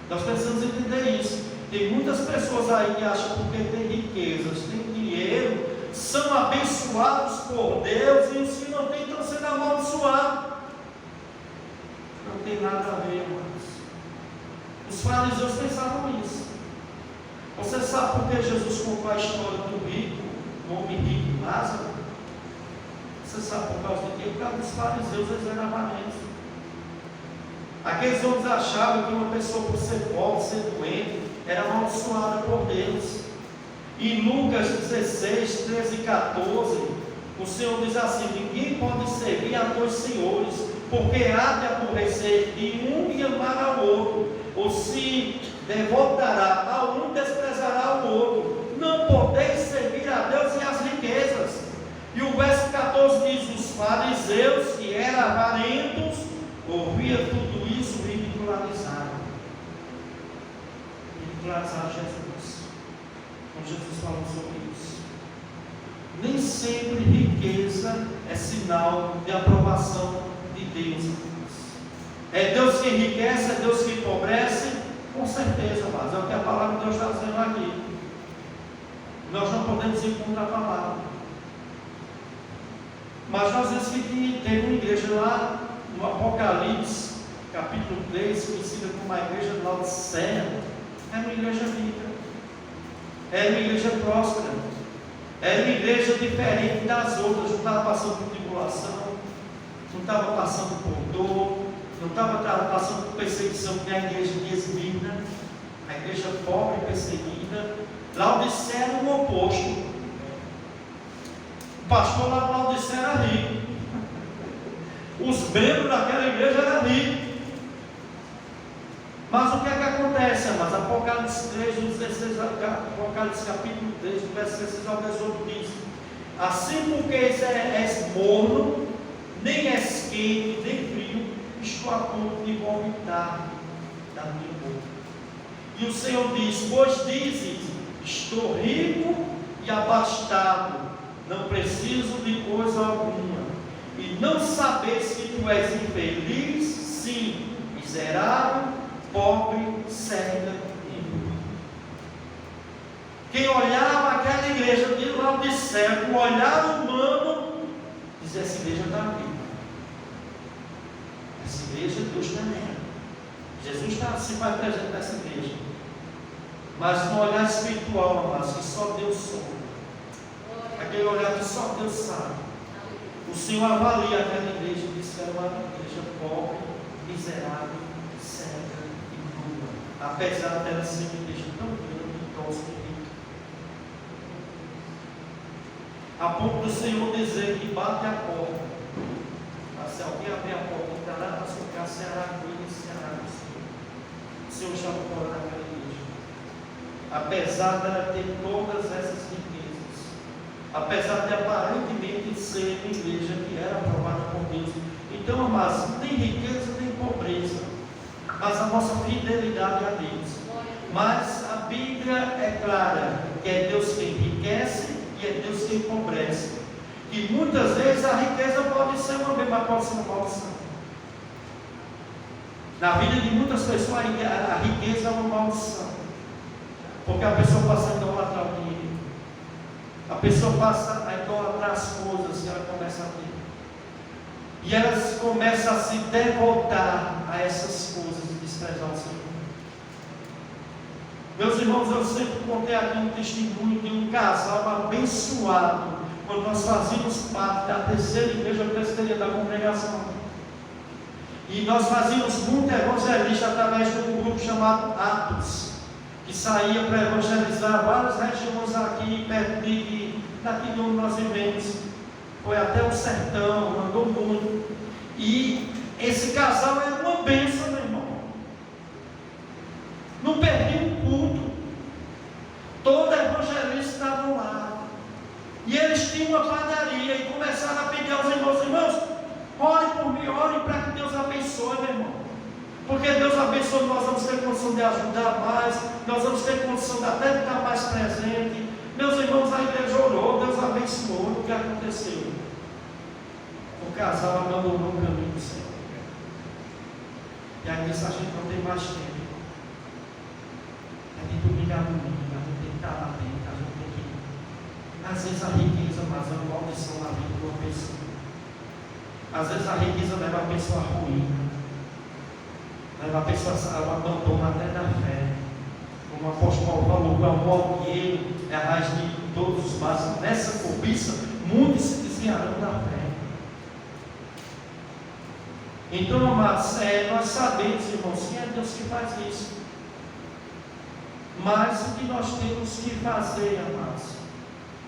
Nós precisamos entender isso. Tem muitas pessoas aí que acham que porque tem riquezas, tem dinheiro, são abençoados por Deus, e os que não têm estão sendo amaldiçoados. Não tem nada a ver, irmãos. Os fariseus pensavam isso. Você sabe por que Jesus contou a história do rico, do homem rico, Lázaro? Você sabe por causa de quê? Por causa dos fariseus, eles eram avarentos. Aqueles homens achavam que uma pessoa, por ser pobre, ser doente, era amaldiçoada por Deus. Em Lucas 16, 13 e 14, o Senhor diz assim: ninguém pode servir a dois senhores, porque há de aborrecer de um e amar ao outro, ou se devotará a um, desprezará o outro. Não podeis servir a Deus e as riquezas. E o verso 14 diz: os fariseus, que eram avarentos, ouviam tudo isso e ridicularizaram Jesus. Então Jesus falou sobre isso. Nem sempre riqueza é sinal de aprovação de Deus. É Deus que enriquece, é Deus que empobrece? Com certeza, mas é o que a palavra de Deus está dizendo aqui. Nós não podemos ir contra a palavra. Mas nós vimos que teve uma igreja lá no Apocalipse, capítulo 3, conhecida como a igreja de Laodiceia. Era uma igreja rica, era uma igreja próspera, era uma igreja diferente das outras. Não estava passando por tribulação, não estava passando por dor, não estava passando por perseguição, que é a igreja de Esmirna, a igreja pobre e perseguida. Laodiceia era o oposto. O pastor lá de Laodiceia era rico, os membros daquela igreja eram ricos. Mas o que é que acontece, amados? Apocalipse 3, do 16, Apocalipse capítulo 3, do verso 16 ao 18 diz: assim porque és morno, nem és quente, nem frio, estou a ponto de vomitar da minha boca. E o Senhor diz: pois dizes, estou rico e abastado, não preciso de coisa alguma, e não sabes que tu és infeliz, sim, miserável, pobre, cega e nu. Quem olhava aquela igreja de Laodiceia com o olhar humano, dizia: essa igreja está viva, essa igreja Deus está nela, Jesus se faz presente nessa igreja. Mas no olhar espiritual, amados, que só Deus soube, aquele olhar que só Deus sabe, o Senhor avalia aquela igreja e diz que era uma igreja pobre, miserável, cega, apesar dela ser uma igreja tão grande, próspera e rica, a ponto do Senhor dizer que bate a porta, mas se alguém abrir a porta, entrará na sua casa, será comigo e será do Senhor. O Senhor chama fora daquela igreja, apesar dela ter todas essas riquezas, apesar de aparentemente ser uma igreja que era aprovada por Deus. Então, amados, nem riqueza nem pobreza, mas a nossa fidelidade a Deus. Mas a Bíblia é clara que é Deus quem enriquece e é Deus quem empobrece. E muitas vezes a riqueza pode ser uma bênção, mas pode ser uma maldição. Na vida de muitas pessoas a riqueza é uma maldição, porque a pessoa passa a idolatrar o dinheiro, a pessoa passa a idolatrar as coisas que ela começa a ter. E elas começam a se devotar a essas coisas e desprezar o Senhor. Meus irmãos, eu sempre contei aqui um testemunho de um casal abençoado, quando nós fazíamos parte da terceira igreja presbiteriana da congregação. E nós fazíamos muito evangelista através de um grupo chamado Atos, que saía para evangelizar várias regiões aqui, perto daqui de onde nós vivemos. Foi até o sertão, andou muito. E esse casal era uma bênção, meu irmão. Não perdi um culto. Todo evangelista estava lá. E eles tinham uma padaria e começaram a pedir aos irmãos: orem por mim, orem para que Deus abençoe, meu irmão. Porque Deus abençoe, nós vamos ter condição de ajudar mais, nós vamos ter condição de até estar mais presente. Meus irmãos, a igreja orou, Deus abençoou. O que aconteceu? O casal abandonou o caminho do Senhor. E aí disse: a gente não tem mais tempo. A gente domingo a domingo, a gente tem que estar lá dentro, a gente tem que ir. Às vezes a riqueza, mas é uma maldição na vida de uma pessoa. Às vezes a riqueza leva a pessoa à ruína, leva a pessoa ao abandono até da fé. Como o apóstolo Paulo falou, o amor ao dinheiro é a raiz de todos os males. Nessa cobiça, muitos se desviarão da fé. Então, amados, nós sabemos, irmãos, que é Deus que faz isso. Mas o que nós temos que fazer, amados?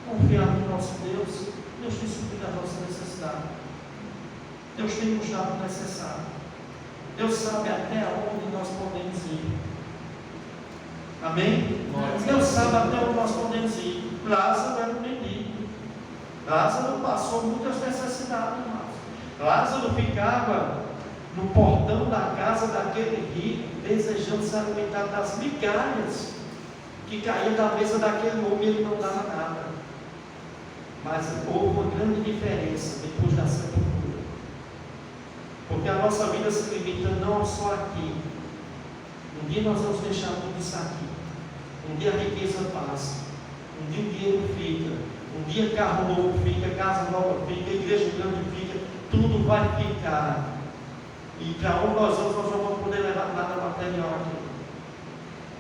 Confiar no nosso Deus. Deus tem suprido a nossa necessidade. Deus tem nos dado o necessário. Deus sabe até onde nós podemos ir. Amém? Deus sabe até onde nós podemos ir. Lázaro era um mendigo. Lázaro passou muitas necessidades, amados. Lázaro ficava no portão da casa daquele rico, desejando se alimentar das migalhas que caíam da mesa daquele homem, e ele não dava nada. Mas houve uma grande diferença depois da sepultura, porque a nossa vida se limita não só aqui. Um dia nós vamos deixar tudo isso aqui, um dia a riqueza passa, um dia o dinheiro fica, um dia carro novo fica, casa nova fica, igreja grande fica, tudo vai ficar. E para onde nós não vamos poder levar nada material aqui.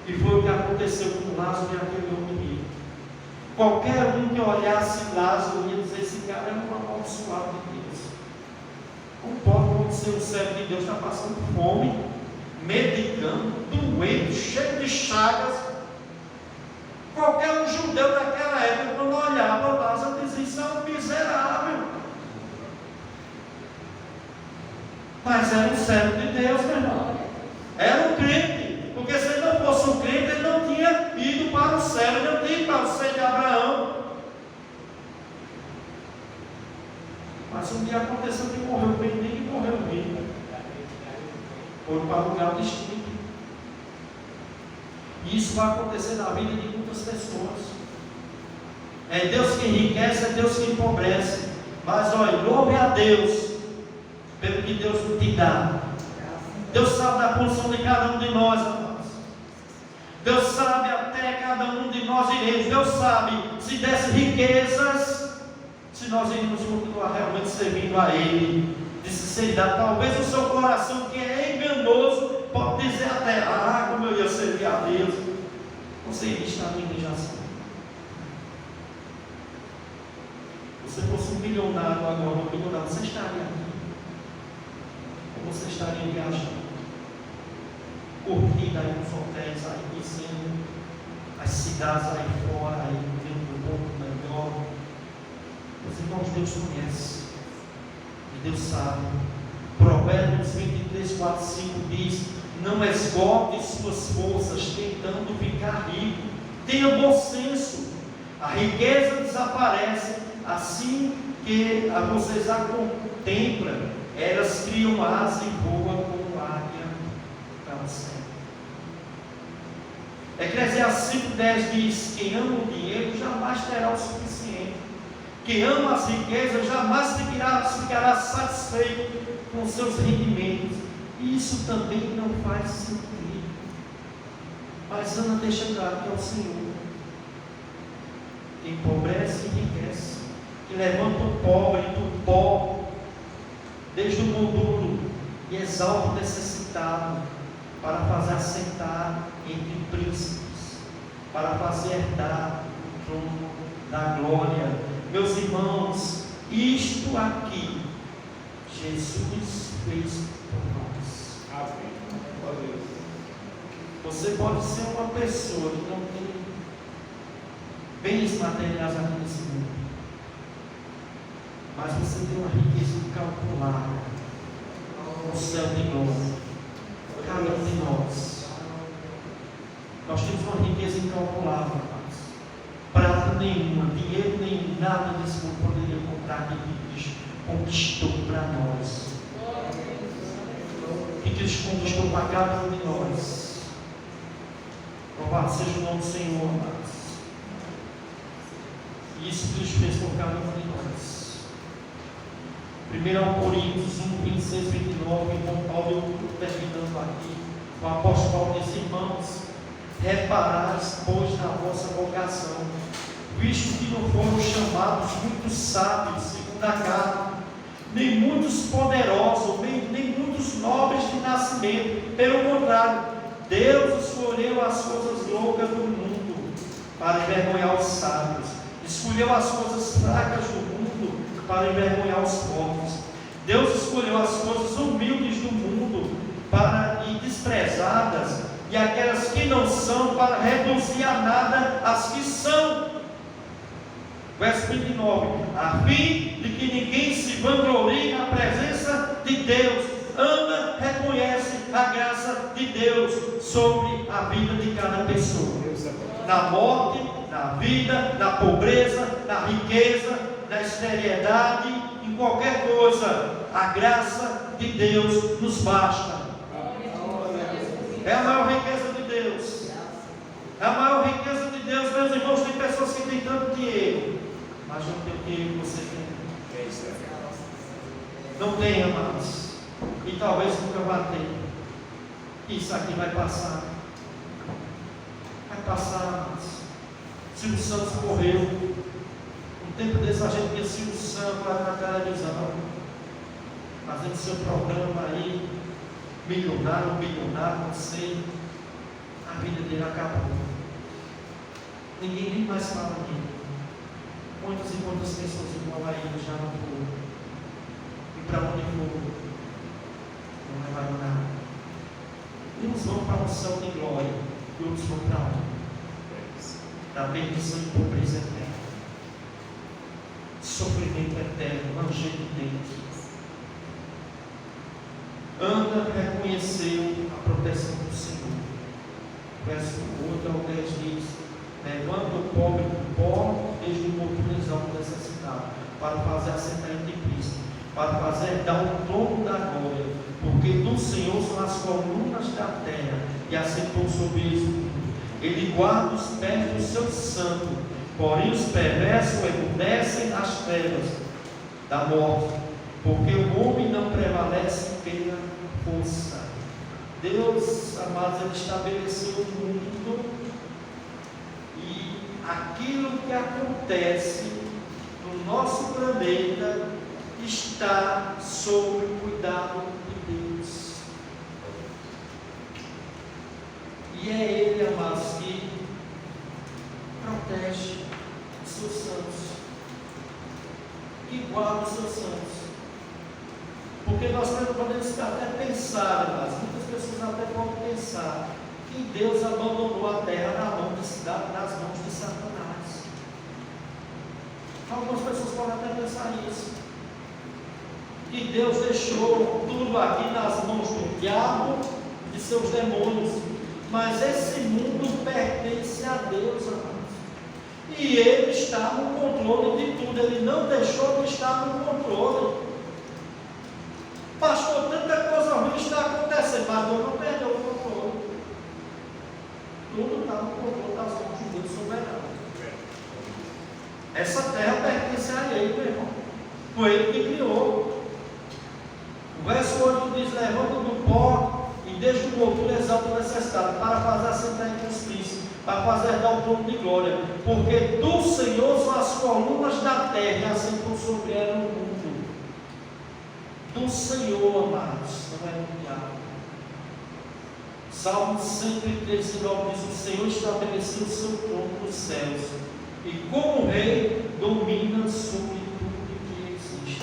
E foi o que aconteceu com Lázaro e aquele homem rico. Qualquer um que olhasse Lázaro ia dizer: esse cara é um amaldiçoado de Deus. Como pode ser um servo de Deus está passando fome, medicando, doente, cheio de chagas? Qualquer um judeu daquela época, quando olhava Lázaro, dizia: isso é um miserável. Mas era um servo de Deus, meu irmão. Era um crente. Porque se ele não fosse um crente, ele não tinha ido para o céu, ele não tinha ido para o céu de Abraão. Mas um dia aconteceu que morreu o mendigo e morreu o rico. Foram para o lugar distinto. E isso vai acontecer na vida de muitas pessoas. É Deus que enriquece, é Deus que empobrece. Mas olha, louve a Deus pelo que Deus te dá. Deus sabe da condição de cada um de nós, amados. Deus sabe até cada um de nós iremos. Deus sabe se desse riquezas, se nós iríamos continuar realmente servindo a Ele, de sinceridade. Talvez o seu coração, que é enganoso, pode dizer até: como eu ia servir a Deus. Você iria estar na igreja assim. Se você fosse um milionário agora, um milionário, você estaria aqui? Você estaria viajando, curtindo aí nos hotéis, aí conhecendo as cidades aí fora, aí vendo um pouco melhor. Meus irmãos, Deus conhece e Deus sabe. Provérbios 23, 4, 5 diz: não esgote suas forças tentando ficar rico. Tenha bom senso. A riqueza desaparece assim que vocês a contemplam. Elas criam asa e voam como águia para o céu. Eclesiastes 5,10 diz: quem ama o dinheiro jamais terá o suficiente. Quem ama as riquezas jamais ficará satisfeito com seus rendimentos. E isso também não faz sentido. Mas Ana deixa claro que é o Senhor que empobrece e enriquece, que levanta o pobre do pó desde o molduro e exalta o necessitado, para fazer assentar entre príncipes, para fazer herdar o trono da glória. Meus irmãos, isto aqui Jesus fez por nós. Amém. Você pode ser uma pessoa que não tem bens materiais aqui nesse mundo, mas você tem uma riqueza incalculável no céu de glória. Cada um de nós temos uma riqueza incalculável, mas prata nenhuma, dinheiro nenhum, nada desse mundo poderia comprar aquilo que Cristo conquistou para nós, que Cristo conquistou para cada um de nós. Louvado seja o nome do Senhor, amados. E isso Cristo fez por cada um de nós. 1 Coríntios 1, 26, 29, com Paulo terminando aqui, o apóstolo Paulo diz: irmãos, reparais, pois, na vossa vocação, visto que não foram chamados muitos sábios segundo a carne, nem muitos poderosos, nem muitos nobres de nascimento. Pelo contrário, Deus escolheu as coisas loucas do mundo para envergonhar os sábios, escolheu as coisas fracas do mundo para envergonhar os fortes. Deus escolheu as coisas humildes do mundo e desprezadas, e aquelas que não são, para reduzir a nada as que são. Verso 29, a fim de que ninguém se vanglorie na presença de Deus. Anda, reconhece a graça de Deus sobre a vida de cada pessoa, na morte, na vida, na pobreza, na riqueza, na esterilidade, em qualquer coisa. A graça de Deus nos basta. É a maior riqueza de Deus. É a maior riqueza de Deus, meus irmãos. Tem pessoas que têm tanto dinheiro, mas não tem o dinheiro que você tem. Não tem, amados. E talvez nunca vá ter. Isso aqui vai passar. Vai passar, amados. Silvio Santos morreu. No tempo desse a gente via Silvio Santos lá na televisão, fazendo seu programa aí, milionário, bilionário, não sei. A vida dele acabou. Ninguém nem mais fala dele. Quantas e quantas pessoas igual a ele já não foram. E para onde foram? Não levaram nada. Uns vão para um céu de glória, e outros vão para onde? Da perdição e pobreza eterna, sofrimento eterno, ranger de dente. Ana reconheceu a proteção do Senhor. Verso 8 ao 10 diz: levanta o pobre do pó, desde o morto ao necessitado, para fazer assentar entre Cristo, para fazer dar o trono da glória, porque do Senhor são as colunas da terra, e assentou sobre eles o mundo. Ele guarda os pés do seu santo, porém os perversos emudecem nas trevas da morte, porque o homem não prevalece pela força. Deus, amados, Ele estabeleceu o mundo, e aquilo que acontece no nosso planeta está sob o cuidado de Deus. E é Ele, amados, que protege os seus santos, que guarda os seus santos. Porque nós podemos até pensar, amados, muitas pessoas até podem pensar que Deus abandonou a terra nas mãos de Satanás. Algumas pessoas podem até pensar isso, que Deus deixou tudo aqui nas mãos do diabo e de seus demônios. Mas esse mundo pertence a Deus, amados. E Ele está no controle de tudo. Ele não deixou de estar no controle. Pastor, tanta coisa ruim está acontecendo, mas Deus não perdeu o controle. Tudo está no controle das mãos de Deus soberano. Essa terra pertence a Ele, meu irmão. Foi Ele que criou. O verso 8 diz: levanta do pó e desde o motor exalta o necessitado, para fazer assentar entre os príncipes, para fazer dar o trono de glória, porque do Senhor são as colunas da terra, e assentou sobre ela o mundo. Do Senhor, amados, não é do diabo. Salmo 113, 9 diz: o Senhor estabeleceu o seu trono nos céus, e como rei domina sobre tudo que existe.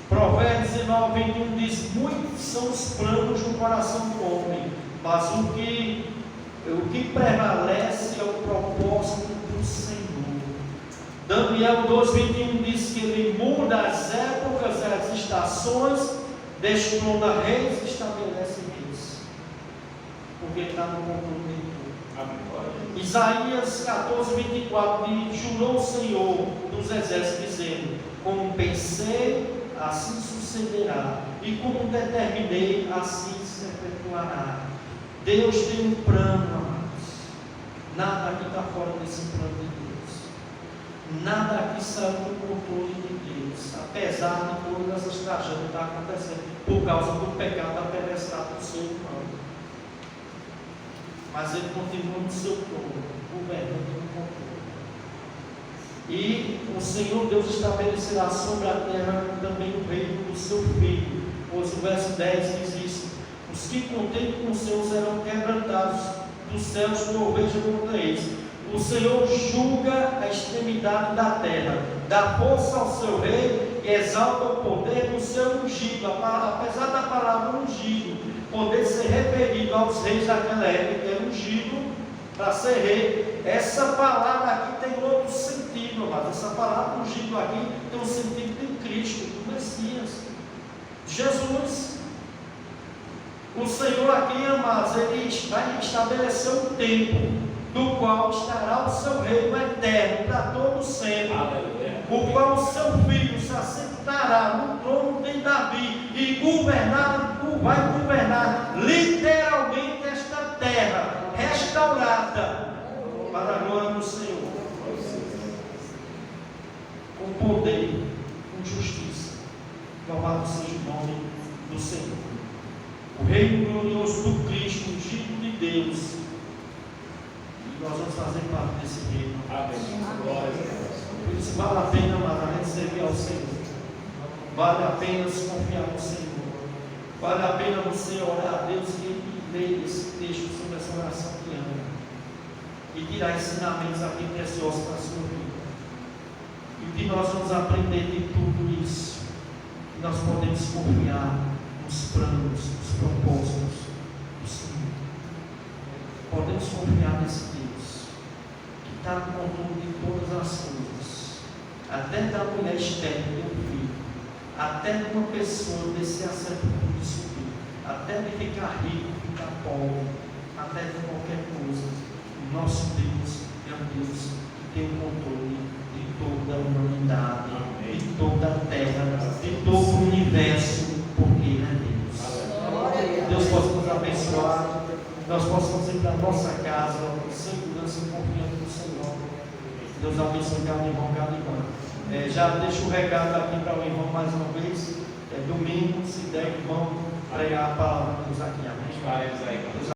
Provérbios 19, 21 diz: muitos são os planos do coração do homem, mas o que prevalece é o propósito do Senhor. Daniel 2,21 diz que Ele muda as épocas e as estações, destrona reis e estabelece reis, porque Ele está no controle de tudo. Isaías 14:24 diz: jurou o Senhor dos exércitos, dizendo: como pensei, assim sucederá, e como determinei, assim se efetuará. Deus tem um plano, amados. Nada aqui está fora desse plano de Deus. Nada aqui saiu do controle de Deus, apesar de todas essas tragédias que estão acontecendo por causa do pecado da perversidade do ser humano. Mas Ele continua no seu trono, governando no controle. E o Senhor Deus estabelecerá sobre a terra também o reino do seu Filho, pois o verso 10 diz isso: os que contêm com o Senhor serão quebrantados dos céus por veja contra eles. O Senhor julga a extremidade da terra, dá força ao seu rei e exalta o poder do seu ungido. Apesar da palavra ungido, poder ser referido aos reis daquela época, que era ungido para ser rei. Essa palavra aqui tem outro sentido, mas essa palavra ungido aqui tem um sentido de Cristo, do Messias, Jesus. O Senhor aqui, amados, Ele vai estabelecer um tempo do qual estará o seu reino eterno para todo sempre, o qual o seu filho se assentará no trono de Davi e vai governar literalmente esta terra restaurada para a glória do Senhor, com poder, com justiça. Louvado seja o nome do Senhor. O reino glorioso do Cristo, ungido de Deus. E nós vamos fazer parte desse reino. Amém. Glória a Deus. Por isso vale a pena, mas a gente servir ao Senhor. Vale a pena se confiar no Senhor. Vale a pena você orar a Deus e ler esse texto sobre essa oração que ama. E tirar ensinamentos aqui preciosos para a sua vida. E o que nós vamos aprender de tudo isso? Que nós podemos confiar nos planos, nos propósitos do Senhor. Podemos confiar nesse Deus que está no controle de todas as coisas, até da mulher estéril ter um filho, até de uma pessoa descer a sepultura e subir, até de ficar rico, ficar pobre, até de qualquer coisa. O nosso Deus é um Deus que tem o controle de toda a humanidade, de toda a terra, de todo o universo, porque Ele é Deus. Deus possa nos abençoar, nós possamos ir para a nossa casa, segurança e confiança no Senhor. Deus abençoe cada irmão, cada irmã. Já deixo o recado aqui para o irmão mais uma vez. Domingo, se der, vamos pregar a palavra de Deus aqui. Amém.